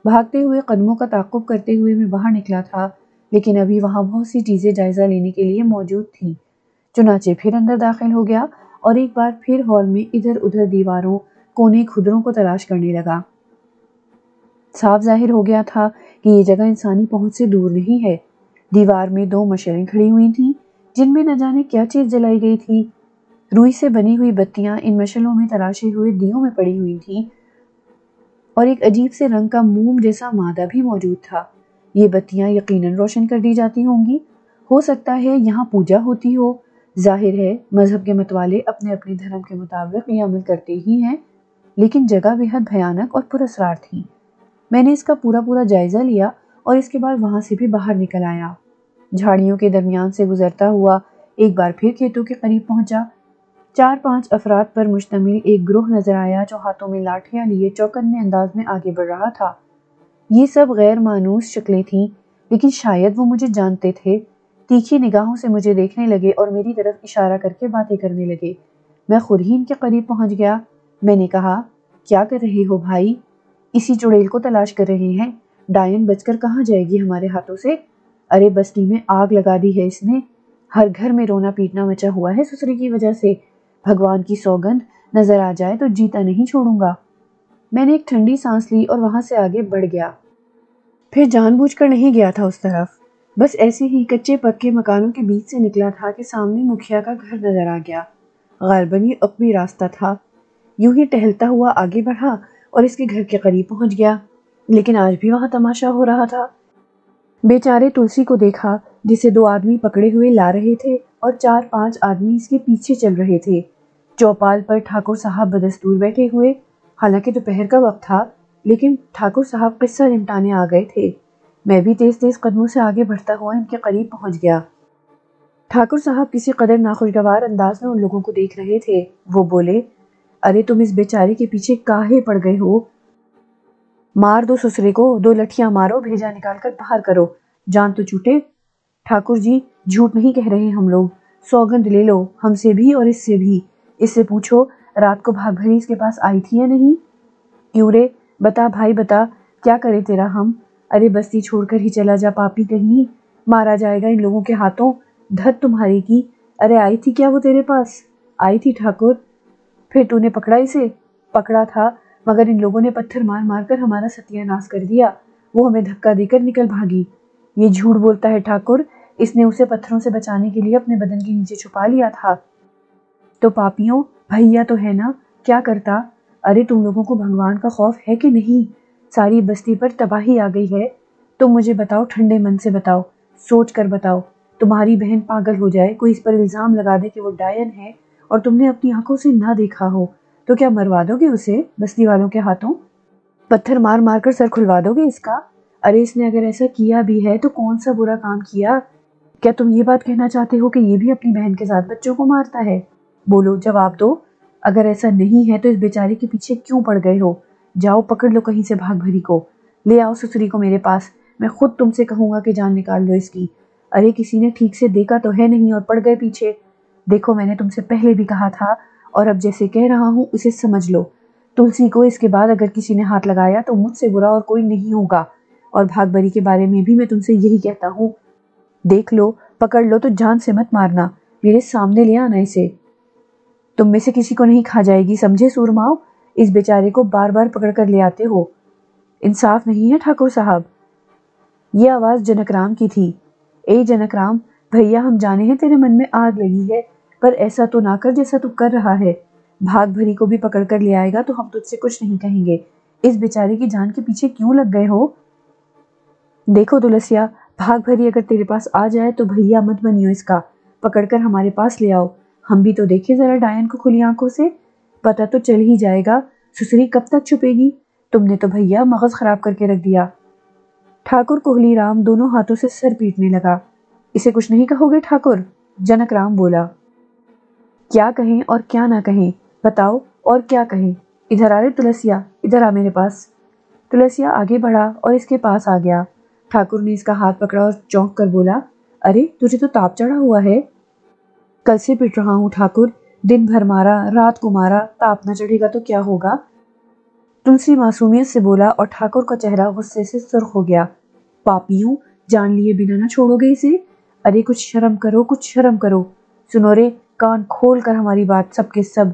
بھاگتے ہوئے قدموں کا تعاقب کرتے ہوئے میں باہر نکلا تھا، لیکن ابھی وہاں بہت سی چیزیں جائزہ لینے کے لیے موجود تھیں۔ چنانچہ پھر اندر داخل ہو گیا اور ایک بار پھر ہال میں ادھر ادھر دیواروں، کونے کھدروں کو تلاش کرنے لگا۔ صاف ظاہر ہو گیا تھا کہ یہ جگہ انسانی پہنچ سے دور نہیں ہے۔ دیوار میں دو مشلیں کھڑی ہوئی تھیں، جن میں نہ جانے کیا چیز جلائی گئی تھی۔ روئی سے بنی ہوئی بتیاں ان مشلوں میں تراشے ہوئے دیوں میں پڑی ہوئی تھیں، اور ایک عجیب سے رنگ کا موم جیسا مادہ بھی موجود تھا۔ یہ بتیاں یقیناً روشن کر دی جاتی ہوں گی، ہو سکتا ہے یہاں پوجا ہوتی ہو۔ ظاہر ہے مذہب کے متوالے اپنے اپنے دھرم کے مطابق یہ عمل کرتے ہی ہیں، لیکن جگہ بہت بھیانک اور پراسرار تھی۔ میں نے اس کا پورا جائزہ لیا اور اس کے بعد وہاں سے بھی باہر نکل آیا۔ جھاڑیوں کے درمیان سے گزرتا ہوا ایک بار پھر کھیتوں کے قریب پہنچا۔ 4-5 افراد پر مشتمل ایک گروہ نظر آیا جو ہاتھوں میں لاٹھیاں لیے چوکنے انداز میں آگے بڑھ رہا تھا۔ یہ سب غیر مانوس شکلیں تھیں، لیکن شاید وہ مجھے جانتے تھے۔ تیکھی نگاہوں سے مجھے دیکھنے لگے اور میری طرف اشارہ کر کے باتیں کرنے لگے۔ میں خود ہی ان کے قریب پہنچ گیا۔ میں نے کہا، کیا کر رہے ہو بھائی؟ اسی چڑیل کو تلاش کر رہے ہیں؟ ڈائن بچ کر کہاں جائے گی ہمارے ہاتھوں سے؟ ارے بستی میں آگ لگا دی ہے اس نے، ہر گھر میں رونا پیٹنا مچا ہوا ہے سسری کی وجہ سے۔ بھگوان کی سوگند، نظر آ جائے تو جیتا نہیں چھوڑوں گا۔ میں نے ایک ٹھنڈی سانس لی اور وہاں سے آگے بڑھ گیا۔ پھر جان بوجھ کر نہیں گیا تھا اس طرف، بس ایسے ہی کچے پکے مکانوں کے بیچ سے نکلا تھا کہ سامنے مکھیا کا گھر نظر آ گیا۔ غالباً یہ عقبی راستہ تھا۔ یوں ہی ٹہلتا ہوا آگے بڑھا اور اس کے گھر کے قریب پہنچ گیا، لیکن آج بھی وہاں تماشا ہو رہا تھا۔ بیچارے تلسی کو دیکھا جسے 2 آدمی پکڑے ہوئے لا رہے تھے اور 4-5 آدمی اس کے پیچھے چل رہے تھے۔ چوپال پر ٹھاکر صاحب بدستور بیٹھے ہوئے، حالانکہ دوپہر کا وقت تھا، لیکن ٹھاکر صاحب قصہ نمٹانے آ گئے تھے۔ میں بھی تیز تیز قدموں سے آگے بڑھتا ہوا ان کے قریب پہنچ گیا۔ ٹھاکر صاحب کسی قدر ناخوشگوار انداز میں ان لوگوں کو دیکھ رہے تھے۔ وہ بولے، ارے تم اس بیچارے کے پیچھے کاہے پڑ گئے ہو؟ مار دو سسرے کو، 2 لٹھیاں مارو، بھیجا نکال کر باہر کرو، جان تو چھوٹے۔ ٹھاکر جی، جھوٹ نہیں کہہ رہے ہم لوگ، سوگند لے لو، ہم سے بھی اور اس سے بھی۔ اس سے پوچھو رات کو بھاگ بھری اس کے پاس آئی تھی یا نہیں؟ کیوں رے، بتا بھائی بتا، کیا کرے تیرا ہم؟ ارے بستی چھوڑ کر ہی چلا جا پاپی کہیں، مارا جائے گا ان لوگوں کے ہاتھوں، دھت تمہاری کی۔ ارے آئی تھی کیا وہ تیرے پاس؟ آئی تھی ٹھاکر۔ پھر تو نے پکڑا اسے؟ پکڑا تھا، مگر ان لوگوں نے پتھر مار مار کر ہمارا ستیہ ناش کر دیا، وہ ہمیں دھکا دے کر نکل بھاگی۔ یہ جھوٹ بولتا ہے ٹھاکر، اس نے اسے پتھروں سے بچانے کے لیے اپنے بدن کے نیچے چھپا لیا تھا۔ تو پاپیوں، بھیا تو ہے نا، کیا کرتا؟ ارے تم لوگوں کو بھگوان کا خوف ہے کہ نہیں؟ ساری بستی پر تباہی آ گئی ہے۔ تم مجھے بتاؤ، ٹھنڈے من سے بتاؤ، سوچ کر بتاؤ، تمہاری بہن پاگل ہو جائے، کوئی اس پر الزام لگا دے کہ وہ ڈائن ہے اور تم نے اپنی آنکھوں سے نہ دیکھا ہو، تو کیا مروا دو گے اسے بستی والوں کے ہاتھوں؟ پتھر مار مار کر سر کھلوا دو گے اس کا؟ ارے اس نے اگر ایسا کیا بھی ہے تو کون سا برا کام کیا؟ کیا تم یہ بات کہنا چاہتے ہو کہ یہ بھی اپنی بہن کے ساتھ بچوں کو مارتا ہے؟ بولو، جواب دو۔ اگر ایسا نہیں ہے تو اس بیچارے کے پیچھے کیوں پڑ گئے ہو؟ جاؤ پکڑ لو کہیں سے بھاگ بھری کو، لے آؤ سسری کو میرے پاس، میں خود تم سے کہوں گا کہ جان نکال لو اس کی۔ ارے کسی نے ٹھیک سے دیکھا تو ہے نہیں اور پڑ گئے پیچھے۔ دیکھو میں نے تم سے پہلے بھی کہا تھا اور اب جیسے کہہ رہا ہوں اسے سمجھ لو۔ تلسی کو اس کے بعد اگر کسی نے ہاتھ لگایا تو مجھ سے برا اور کوئی نہیں ہوگا، اور بھاگ بری کے بارے میں بھی میں تم سے یہی کہتا ہوں۔ دیکھ لو، پکڑ لو تو جان سے مت مارنا، میرے سامنے لے آنا اسے۔ تم میں سے کسی کو نہیں کھا جائے گی، سمجھے سورماؤ؟ اس بیچارے کو بار بار پکڑ کر لے آتے ہو، انصاف نہیں ہے ٹھاکر صاحب۔ یہ آواز جنک رام کی تھی۔ اے جنک رام، بھیا ہم جانے ہیں تیرے من میں آگ لگی ہے، پر ایسا تو نہ کر جیسا تو کر رہا ہے۔ بھاگ بھری کو بھی پکڑ کر لے آئے گا تو ہم تجھ سے کچھ نہیں کہیں گے۔ اس بیچارے کی جان کے پیچھے کیوں لگ گئے ہو؟ دیکھو دلسیا، بھاگ بھری اگر تیرے پاس آ جائے تو بھیا مت بنیو اس کا، پکڑ کر ہمارے پاس لے آؤ، ہم بھی تو دیکھیں ذرا ڈائن کو کھلی آنکھوں سے، پتہ تو چل ہی جائے گا سسری کب تک چھپے گی۔ تم نے تو بھیا مغز خراب کر کے رکھ دیا۔ ٹھاکر کوہلی رام دونوں ہاتھوں سے سر پیٹنے لگا۔ اسے کچھ نہیں کہو گے ٹھاکر؟ جنک رام بولا۔ کیا کہیں اور کیا نہ کہیں، بتاؤ اور کیا کہیں؟ ادھر آ رے تلسیا، ادھر آ میرے پاس۔ تلسیا آگے بڑھا اور اس کے پاس آ گیا۔ ٹھاکر نے اس کا ہاتھ پکڑا اور چونک کر بولا، ارے تجھے تو تاپ چڑھا ہوا ہے۔ کل سے پٹ رہا ہوں ٹھاکر، دن بھر مارا، رات کو مارا، تاپ نہ چڑھے گا تو کیا ہوگا؟ تلسی معصومیت سے بولا اور ٹھاکر کا چہرہ غصے سے سرخ ہو گیا۔ پاپیوں، جان لیے بنا نہ چھوڑو گے اسے؟ ارے کچھ شرم کرو، کچھ شرم کرو۔ سنو رے، کان کھول کر ہماری بات سب کے سب۔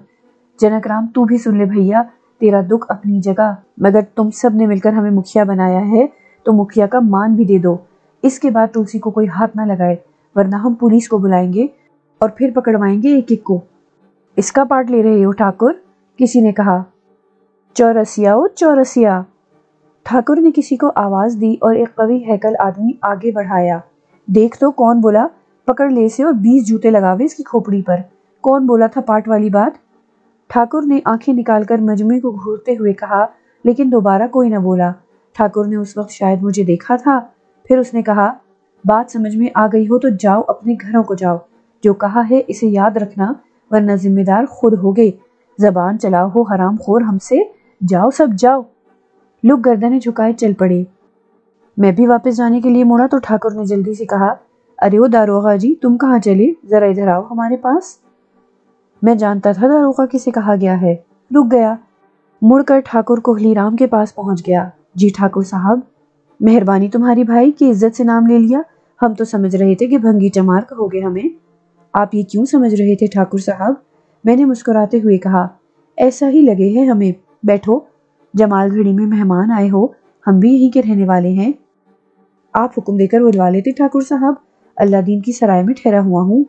جنک رام تو بھی سن لے بھیا، تیرا دکھ اپنی جگہ، مگر تم سب نے مل کر ہمیں مکھیا بنایا ہے تو مکھیا کا مان بھی دے دو۔ اس کے بعد تلسی کو کوئی ہاتھ نہ لگائے، ورنہ ہم پولیس کو بلائیں گے اور پھر پکڑوائیں گے ایک ایک کو۔ اس کا پارٹ لے رہے ہو ٹھاکر؟ کسی نے کہا۔ چورسیاؤ چورسیا، ٹھاکر نے کسی کو آواز دی اور ایک قوی ہیکل آدمی آگے بڑھایا۔ دیکھ تو کون بولا، پکڑ لے اسے اور 20 جوتے لگاوے اس کی کھوپڑی پر۔ کون بولا تھا پارٹ والی بات؟ ٹھاکر نے آنکھیں نکال کر مجموعے کو گھورتے ہوئے کہا، لیکن دوبارہ کوئی نہ بولا۔ ٹھاکر نے اس وقت شاید مجھے دیکھا تھا۔ پھر اس نے کہا، بات سمجھ میں آ گئی ہو تو جاؤ اپنے گھروں کو جاؤ، جو کہا ہے اسے یاد رکھنا، ورنہ ذمہ دار خود ہوگے۔ زبان چلاؤ ہو حرام خور ہم سے، جاؤ سب جاؤ۔ لوگ گردنیں جھکائے چل پڑے۔ میں بھی واپس جانے کے لیے مڑا تو ٹھاکر نے جلدی سے کہا، ارے او داروغہ جی، تم کہاں چلے؟ ذرا ادھر آؤ ہمارے پاس۔ میں جانتا تھا داروغہ کسے کہا گیا ہے، رک گیا۔ مڑ کر ٹھاکر کوہلی رام کے پاس پہنچ گیا۔ جی ٹھاکر صاحب، مہربانی تمہاری بھائی کی عزت سے نام لے لیا، ہم تو سمجھ رہے تھے کہ بھنگی چمار کہو گے ہمیں۔ آپ یہ کیوں سمجھ رہے تھے ٹھاکر صاحب؟ میں نے مسکراتے ہوئے کہا، ایسا ہی لگے ہے ہمیں۔ بیٹھو، جمال گھڑی میں مہمان آئے ہو، ہم بھی یہیں کے رہنے والے ہیں۔ آپ حکم دے کر بلوا لیتے ٹھاکر صاحب، اللہ دین کی سرائے میں ٹھہرا ہوا ہوں۔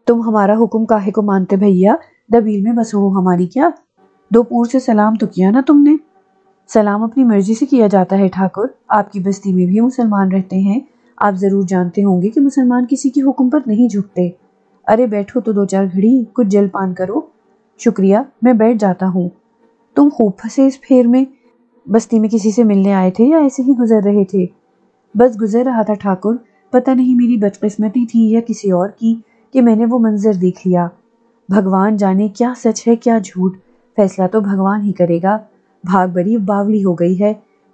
تم ہمارا حکم کاہے کو مانتے بھیا، دبیر میں بسو ہو ہماری کیا؟ دو پور سے سلام تو کیا نا تم نے؟ سلام اپنی مرضی سے کیا جاتا ہے ٹھاکر، آپ کی بستی میں بھی مسلمان رہتے ہیں، آپ ضرور جانتے ہوں گے کہ مسلمان کسی کے حکم پر نہیں جھکتے۔ ارے بیٹھو تو 2-4 گھڑی کچھ جل پان کرو۔ شکریہ، میں بیٹھ جاتا ہوں۔ تم خوب پھنسے اس پھیر میں، بستی میں کسی سے ملنے آئے تھے یا ایسے ہی گزر رہے تھے؟ بس گزر رہا تھا ٹھاکر، پتہ نہیں میری بدقسمتی تھی یا کسی اور کی کہ میں نے وہ منظر دیکھ لیا۔ بھگوان جانے کیا سچ ہے کیا جھوٹ، فیصلہ تو بھگوان ہی کرے گا۔ بھاگ بری باولی ہو گئی ہے،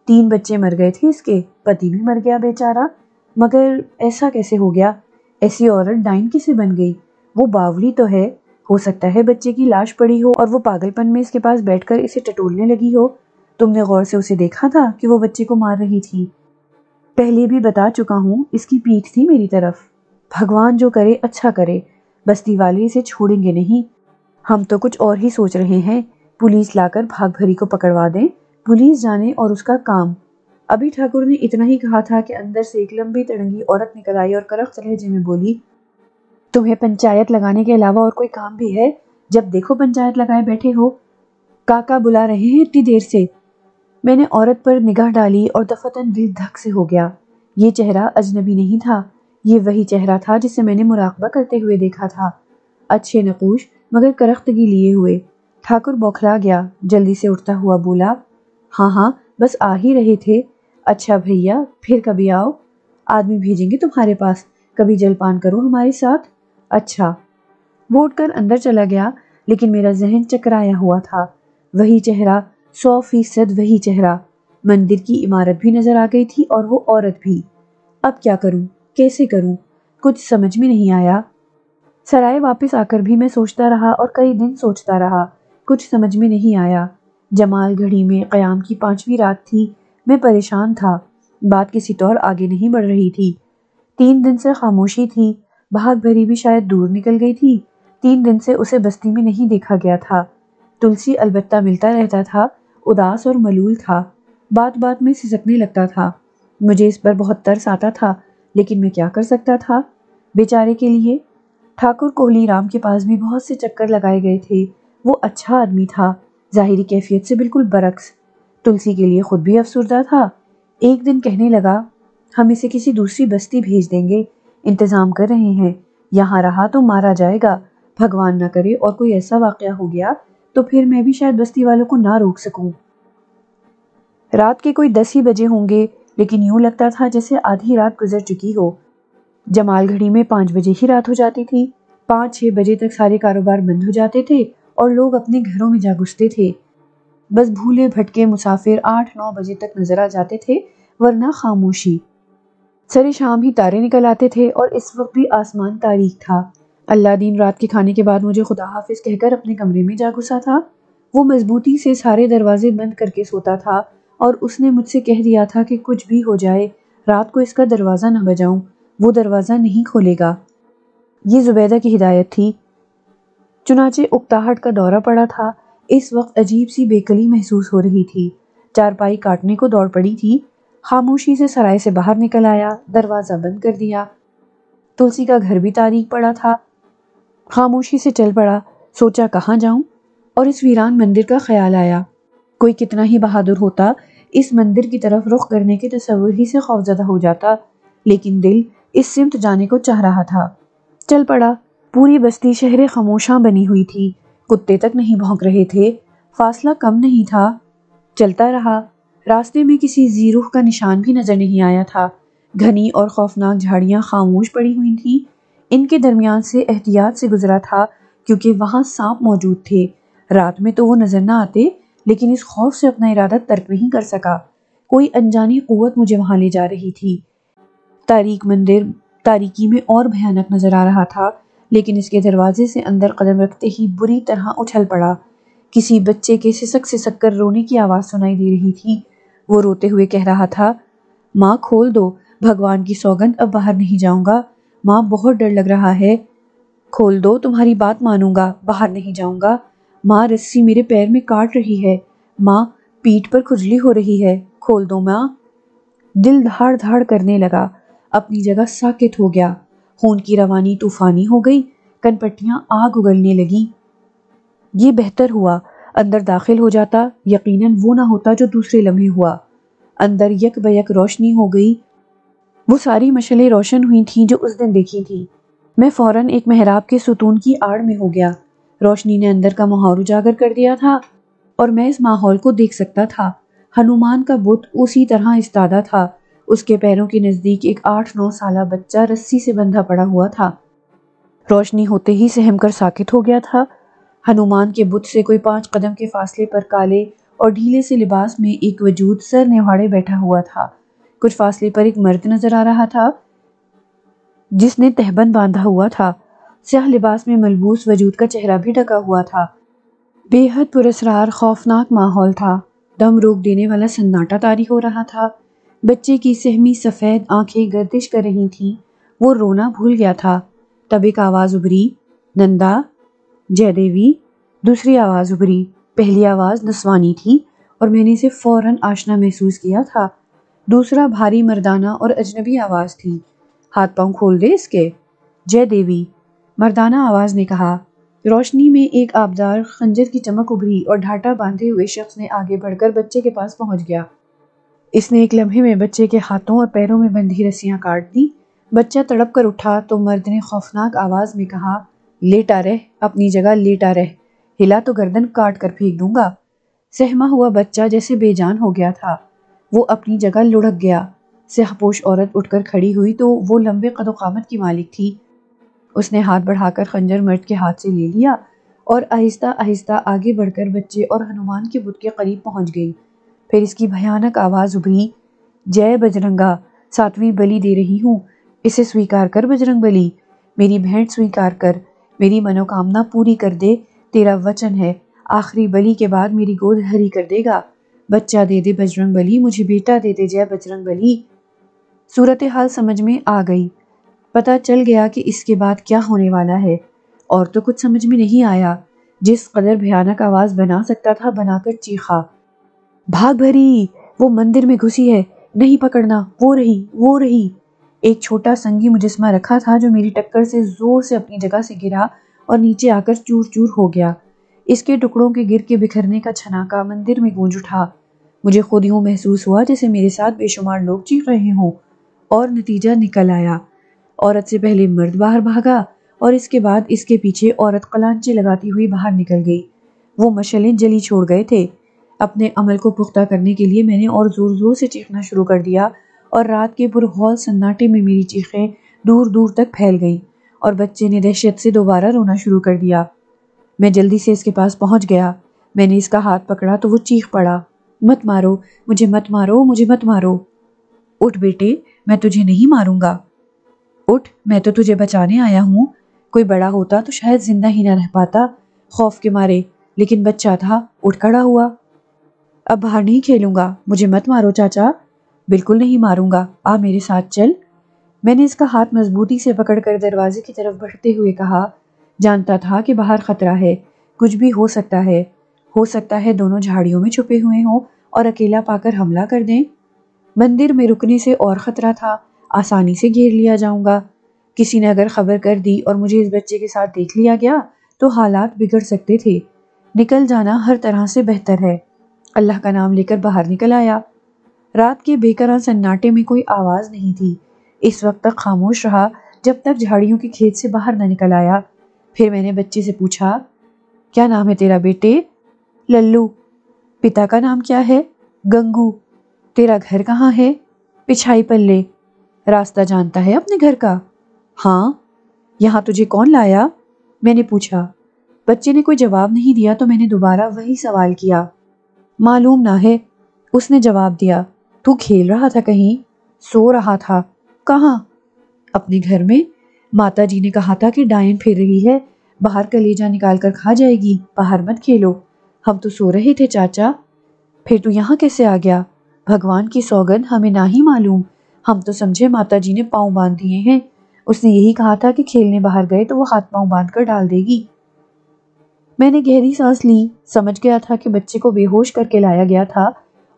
3 بچے مر گئے تھے اس کے، پتی بھی مر گیا بیچارہ، مگر ایسا کیسے ہو گیا؟ ایسی عورت ڈائن کیسے بن گئی؟ وہ باولی تو ہے، ہو سکتا ہے بچے کی لاش پڑی ہو اور وہ پاگل پن میں اس کے پاس بیٹھ کر اسے ٹٹولنے لگی ہو۔ تم نے غور سے اسے دیکھا تھا کہ وہ بچے کو مار رہی تھی؟ پہلے بھی بتا چکا ہوں، اس کی پیٹھ تھی میری طرف۔ بھگوان جو کرے اچھا کرے، بستی والے اسے چھوڑیں گے نہیں۔ ہم تو کچھ اور ہی سوچ رہے ہیں، پولیس لا کر بھاگ بھری کو پکڑوا دیں، پولیس جانے اور اس کا کام۔ ابھی ٹھاکر نے اتنا ہی کہا تھا کہ اندر سے ایک لمبی تڑنگی عورت نکل آئی اور کرخت لہجے میں بولی، تمہیں پنچایت لگانے کے علاوہ اور کوئی کام بھی ہے؟ جب دیکھو پنچایت لگائے بیٹھے ہو۔ کاکا بلا رہے ہیں اتنی دیر سے۔ میں نے عورت پر نگاہ ڈالی اور دفتن دل دھک سے ہو گیا۔ یہ چہرہ اجنبی نہیں تھا، یہ وہی چہرہ تھا جسے میں نے مراقبہ کرتے ہوئے دیکھا تھا، اچھے نقوش مگر کرختگی لیے ہوئے۔ ٹھاکر بوکھلا گیا، جلدی سے اٹھتا ہوا بولا، ہاں ہاں بس آ ہی رہے تھے۔ اچھا بھیا، پھر کبھی آؤ، آدمی بھیجیں گے تمہارے پاس، کبھی جل پان کرو ہمارے ساتھ۔ اچھا۔ وہ اٹھ کر اندر چلا گیا، لیکن میرا ذہن چکرایا ہوا تھا۔ وہی چہرہ، 100% وہی چہرہ، مندر کی عمارت بھی نظر آ گئی تھی اور وہ عورت بھی۔ اب کیا کروں، کیسے کروں، کچھ سمجھ میں نہیں آیا۔ سرائے واپس آ کر بھی میں سوچتا رہا اور کئی دن سوچتا رہا، کچھ سمجھ میں نہیں آیا۔ جمال گھڑی میں قیام کی 5ویں رات تھی، میں پریشان تھا، بات کسی طور آگے نہیں بڑھ رہی تھی۔ 3 دن سے خاموشی تھی، بھاگ بھری بھی شاید دور نکل گئی تھی۔ 3 دن سے اسے بستی میں نہیں دیکھا گیا تھا۔ تلسی البتہ ملتا رہتا تھا، اداس اور ملول تھا، بات بات میں سسکنے لگتا تھا۔ مجھے اس پر بہت ترس آتا تھا، لیکن میں کیا کر سکتا تھا بیچارے کے لیے۔ ٹھاکر کوہلی رام کے پاس بھی بہت سے چکر لگائے گئے تھے، وہ اچھا آدمی تھا، ظاہری کیفیت سے بالکل برعکس۔ تلسی کے لیے خود بھی افسردہ تھا۔ ایک دن کہنے لگا، ہم اسے کسی دوسری بستی بھیج دیں گے، انتظام کر رہے ہیں، یہاں رہا تو مارا جائے گا، بھگوان نہ کرے اور کوئی ایسا واقعہ ہو گیا تو پھر میں بھی شاید بستی والوں کو نہ روک سکوں۔ رات کے کوئی 10 ہی بجے ہوں گے، لیکن یوں لگتا تھا جیسے آدھی رات گزر چکی ہو۔ جمال گھڑی میں 5 بجے ہی رات ہو جاتی تھی، 5-6 بجے تک سارے کاروبار بند ہو جاتے تھے اور لوگ اپنے گھروں میں جا گھستے تھے۔ بس بھولے بھٹکے مسافر 8-9 بجے تک نظر آ جاتے تھے، ورنہ خاموشی۔ سرے شام ہی تارے نکل آتے تھے اور اس وقت بھی آسمان تاریک تھا۔ اللہ دین رات کے کھانے کے بعد مجھے خدا حافظ کہہ کر اپنے کمرے میں جا گھسا تھا۔ وہ مضبوطی سے سارے دروازے بند کر کے سوتا تھا اور اس نے مجھ سے کہہ دیا تھا کہ کچھ بھی ہو جائے رات کو اس کا دروازہ نہ بجاؤں، وہ دروازہ نہیں کھولے گا۔ یہ زبیدہ کی ہدایت تھی۔ چنانچہ اکتاہٹ کا دورہ پڑا تھا۔ اس وقت عجیب سی بےکلی محسوس ہو رہی تھی۔ چارپائی کاٹنے کو دوڑ پڑی تھی۔ خاموشی سے سرائے سے باہر نکل آیا، دروازہ بند کر دیا۔ تلسی کا گھر بھی تاریک پڑا تھا۔ خاموشی سے چل پڑا، سوچا کہاں جاؤں، اور اس ویران مندر کا خیال آیا۔ کوئی کتنا ہی بہادر ہوتا اس مندر کی طرف رخ کرنے کے تصور ہی سے خوفزدہ ہو جاتا، لیکن دل اس سمت جانے کو چاہ رہا تھا۔ چل پڑا۔ پوری بستی شہر خاموشاں بنی ہوئی تھی، کتے تک نہیں بھونک رہے تھے، فاصلہ کم نہیں تھا۔ چلتا رہا، راستے میں کسی ذی روح کا نشان بھی نظر نہیں آیا تھا۔ گھنی اور خوفناک جھاڑیاں خاموش پڑی ہوئی تھیں۔ ان کے درمیان سے احتیاط سے گزرا تھا کیونکہ وہاں سانپ موجود تھے۔ رات میں تو وہ نظر نہ آتے، لیکن اس خوف سے اپنا ارادہ ترک نہیں کر سکا۔ کوئی انجانی قوت مجھے وہاں لے جا رہی تھی۔ تاریک مندر تاریکی میں اور بھیانک نظر آ رہا تھا، لیکن اس کے دروازے سے اندر قدم رکھتے ہی بری طرح اچھل پڑا۔ کسی بچے کے سسک سسک کر رونے کی آواز سنائی دے رہی تھی۔ وہ روتے ہوئے کہہ رہا تھا، ماں کھول دو، بھگوان کی سوگند اب باہر نہیں جاؤں گا، ماں بہت ڈر لگ رہا ہے، کھول دو، تمہاری بات مانوں گا، باہر نہیں جاؤں گا، ماں رسی میرے پیر میں کاٹ رہی ہے، ماں پیٹھ پر کھجلی ہو رہی ہے، کھول دو ماں۔ دل دھاڑ دھاڑ کرنے لگا، اپنی جگہ ساکت ہو گیا، خون کی روانی طوفانی ہو گئی، کن پٹیاں آگ اگلنے لگیں۔ یہ بہتر ہوا اندر داخل ہو جاتا، یقیناً وہ نہ ہوتا جو دوسرے لمحے ہوا۔ اندر یک بیک روشنی ہو گئی، وہ ساری مشعلیں روشن ہوئی تھیں جو اس دن دیکھی تھی۔ میں فوراً ایک محراب کے ستون کی آڑ میں ہو گیا۔ روشنی نے اندر کا ماحول اجاگر کر دیا تھا اور میں اس ماحول کو دیکھ سکتا تھا۔ ہنومان کا بت اسی طرح استادہ تھا، اس کے پیروں کے نزدیک ایک 8-9 سالہ بچہ رسی سے بندھا پڑا ہوا تھا۔ روشنی ہوتے ہی سہم کر ساکت ہو گیا تھا۔ ہنومان کے بت سے کوئی 5 قدم کے فاصلے پر کالے اور ڈھیلے سے لباس میں ایک وجود سر نواڑے بیٹھا ہوا تھا۔ کچھ فاصلے پر ایک مرد نظر آ رہا تھا جس نے تہبند باندھا ہوا تھا۔ سیاہ لباس میں ملبوس وجود کا چہرہ بھی ڈھکا ہوا تھا۔ بے حد پراسرار خوفناک ماحول تھا۔ دم روک دینے والا سناٹا طاری ہو رہا تھا۔ بچے کی سہمی سفید آنکھیں گردش کر رہی تھیں، وہ رونا بھول گیا تھا۔ تب ایک آواز ابھری، نندا، جے دیوی۔ دوسری آواز ابھری، پہلی آواز نسوانی تھی اور میں نے اسے فوراً آشنا محسوس کیا تھا۔ دوسرا بھاری مردانہ اور اجنبی آواز تھی، ہاتھ پاؤں کھول دے اس کے، جے دیوی۔ مردانہ آواز نے کہا۔ روشنی میں ایک آبدار خنجر کی چمک ابھری اور ڈھاٹا باندھے ہوئے شخص نے آگے بڑھ کر بچے کے پاس پہنچ گیا۔ اس نے ایک لمحے میں بچے کے ہاتھوں اور پیروں میں بندھی رسیاں کاٹ دیں۔ بچہ تڑپ کر اٹھا تو مرد نے خوفناک آواز میں کہا، لیٹا رہ، اپنی جگہ لیٹا رہ، ہلا تو گردن کاٹ کر پھینک دوں گا۔ سہما ہوا بچہ جیسے بے جان ہو گیا تھا، وہ اپنی جگہ لڑھک گیا۔ سیاہ پوش عورت اٹھ کر کھڑی ہوئی تو وہ لمبے قد و قامت کی مالک تھی۔ اس نے ہاتھ بڑھا کر خنجر مرد کے ہاتھ سے لے لیا اور آہستہ آہستہ آگے بڑھ کر بچے اور ہنومان کے بت کے قریب پہنچ گئی۔ پھر اس کی بھیانک آواز ابھری، جے بجرنگا، 7ویں بلی دے رہی ہوں، اسے سویکار کر بجرنگ بلی، میری بھینٹ سویکار کر، میری منوکامنا پوری کر دے، تیرا وچن ہے، آخری بلی کے بعد میری گود ہری کر دے گا۔ بچہ دے دے بجرنگ بلی، مجھے بیٹا دے دے جے بجرنگ بلی۔ صورتحال سمجھ میں آ گئی، پتہ چل گیا کہ اس کے بعد کیا ہونے والا ہے، اور تو کچھ سمجھ میں نہیں آیا۔ جس قدر بھیانک آواز بنا سکتا تھا بنا کر چیخا، بھاگ بھری، وہ مندر میں گھسی ہے، نہیں پکڑنا، وہ رہی، وہ رہی۔ ایک چھوٹا سنگی مجسمہ رکھا تھا جو میری ٹکر سے زور سے اپنی جگہ سے گرا اور نیچے آ کر چور چور ہو گیا۔ اس کے ٹکڑوں کے گر کے بکھرنے کا چھناکا مندر میں گونج اٹھا۔ مجھے خود یوں محسوس ہوا جیسے میرے ساتھ بے شمار لوگ چیخ رہے ہوں، اور نتیجہ نکل آیا۔ عورت سے پہلے مرد باہر بھاگا، اور اس کے بعد اس کے پیچھے عورت قلانچے لگاتی ہوئی باہر نکل گئی۔ وہ مشعلیں جلی چھوڑ گئے تھے۔ اپنے عمل کو پختہ کرنے کے لیے میں نے اور زور زور سے چیخنا شروع کر دیا، اور رات کے پرہول سناٹے میں میری چیخیں دور دور تک پھیل گئیں، اور بچے نے دہشت سے دوبارہ رونا شروع کر دیا۔ میں جلدی سے اس کے پاس پہنچ گیا۔ میں نے اس کا ہاتھ پکڑا تو وہ چیخ پڑا، مت مارو مجھے، مت مارو مجھے، مت مارو۔ اٹھ بیٹے، میں تجھے نہیں ماروں گا، اٹھ، میں تو تجھے بچانے آیا ہوں۔ کوئی بڑا ہوتا تو شاید زندہ ہی نہ رہ پاتا خوف کے مارے، لیکن بچہ تھا، اٹھ کھڑا ہوا۔ اب باہر نہیں کھیلوں گا، مجھے مت مارو چاچا۔ بالکل نہیں ماروں گا، آ میرے ساتھ چل۔ میں نے اس کا ہاتھ مضبوطی سے پکڑ کر دروازے کی طرف بڑھتے ہوئے کہا، جانتا تھا کہ باہر خطرہ ہے، کچھ بھی ہو سکتا ہے دونوں جھاڑیوں میں چھپے ہوئے ہوں اور اکیلا پا کر حملہ کر دیں۔ مندر میں رکنے سے اور خطرہ تھا، آسانی سے گھیر لیا جاؤں گا۔ کسی نے اگر خبر کر دی اور مجھے اس بچے کے ساتھ دیکھ لیا گیا تو حالات بگڑ سکتے تھے۔ نکل جانا ہر طرح سے بہتر ہے۔ اللہ کا نام لے کر باہر نکل آیا۔ رات کے بے قرار سناٹے میں کوئی آواز نہیں تھی۔ اس وقت تک خاموش رہا جب تک جھاڑیوں کے کھیت سے باہر نہ نکل آیا۔ پھر میں نے بچے سے پوچھا، کیا نام ہے تیرا بیٹے؟ للو۔ پتا کا نام کیا ہے؟ گنگو۔ تیرا گھر کہاں ہے؟ پچھائی پلے۔ راستہ جانتا ہے اپنے گھر کا؟ ہاں۔ یہاں تجھے کون لایا؟ میں نے پوچھا۔ بچے نے کوئی جواب نہیں دیا تو میں نے دوبارہ وہی سوال کیا۔ معلوم نہ ہے، اس نے جواب دیا۔ تو کھیل رہا تھا کہیں؟ سو رہا تھا۔ کہاں؟ اپنے گھر میں۔ ماتا جی نے کہا تھا کہ ڈائن پھر رہی ہے، باہر کلیجہ نکال کر کھا جائے گی، باہر مت کھیلو۔ ہم تو سو رہے تھے چاچا۔ پھر تو یہاں کیسے آ گیا؟ بھگوان کی سوگند ہمیں نہ ہی معلوم، ہم تو سمجھے ماتا جی نے پاؤں باندھ دیے ہیں، اس نے یہی کہا تھا کہ کھیلنے باہر گئے تو وہ ہاتھ پاؤں باندھ کر ڈال دے گی۔ میں نے گہری سانس لی، سمجھ گیا تھا کہ بچے کو بے ہوش کر کے لایا گیا تھا،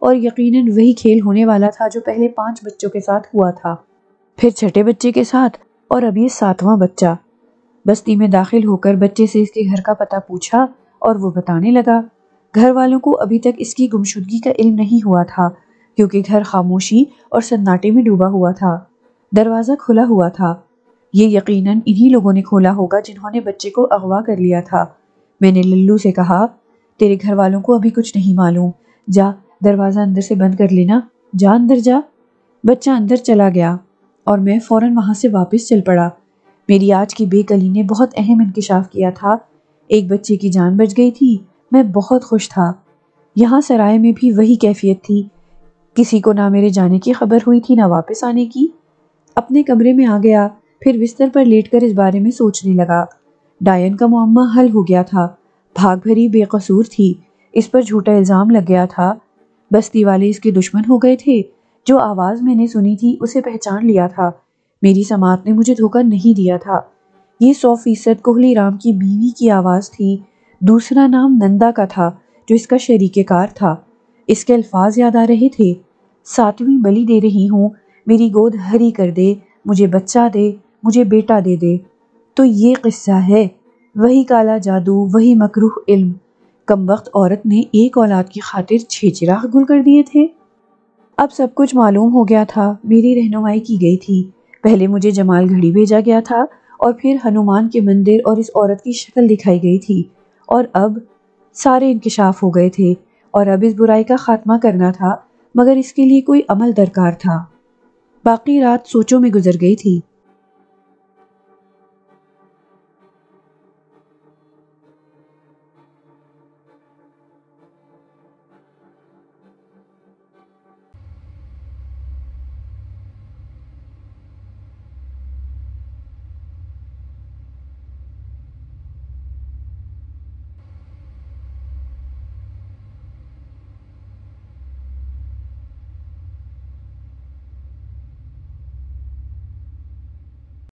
اور یقیناً وہی کھیل ہونے والا تھا جو پہلے 5 بچوں کے ساتھ ہوا تھا، پھر 6 بچے کے ساتھ، اور اب یہ 7واں بچہ۔ بستی میں داخل ہو کر بچے سے اس کے گھر کا پتہ پوچھا اور وہ بتانے لگا۔ گھر والوں کو ابھی تک اس کی گمشدگی کا علم نہیں ہوا تھا، کیونکہ گھر خاموشی اور سناٹے میں ڈوبا ہوا تھا۔ دروازہ کھلا ہوا تھا۔ یہ یقیناً انہی لوگوں نے کھولا ہوگا جنہوں نے بچے کو اغوا کر لیا تھا۔ میں نے للو سے کہا، تیرے گھر والوں کو ابھی کچھ نہیں معلوم، جا دروازہ اندر سے بند کر لینا، جا اندر جا۔ بچہ اندر چلا گیا اور میں فوراً وہاں سے واپس چل پڑا۔ میری آج کی بے کلی نے بہت اہم انکشاف کیا تھا۔ ایک بچے کی جان بچ گئی تھی، میں بہت خوش تھا۔ یہاں سرائے میں بھی وہی کیفیت تھی، کسی کو نہ میرے جانے کی خبر ہوئی تھی نہ واپس آنے کی۔ اپنے کمرے میں آ گیا، پھر بستر پر لیٹ کر اس بارے میں سوچنے لگا۔ ڈائن کا معمہ حل ہو گیا تھا، بھاگ بھری بے قصور تھی، اس پر جھوٹا الزام لگ گیا تھا، بستی والے اس کے دشمن ہو گئے تھے، جو آواز میں نے سنی تھی اسے پہچان لیا تھا، میری سماعت نے مجھے دھوکہ نہیں دیا تھا، یہ 100% کوہلی رام کی بیوی کی آواز تھی، دوسرا نام نندا کا تھا جو اس کا شریک کار تھا۔ اس کے الفاظ یاد آ رہے تھے، 7ویں بلی دے رہی ہوں، میری گود ہری کر دے، مجھے بچہ دے، مجھے بیٹا دے دے۔ تو یہ قصہ ہے، وہی کالا جادو، وہی مکروہ علم، کم وقت عورت نے ایک اولاد کی خاطر 6 چراغ گل کر دیے تھے۔ اب سب کچھ معلوم ہو گیا تھا، میری رہنمائی کی گئی تھی۔ پہلے مجھے جمال گھڑی بھیجا گیا تھا، اور پھر ہنومان کے مندر اور اس عورت کی شکل دکھائی گئی تھی، اور اب سارے انکشاف ہو گئے تھے، اور اب اس برائی کا خاتمہ کرنا تھا، مگر اس کے لیے کوئی عمل درکار تھا۔ باقی رات سوچوں میں گزر گئی تھی۔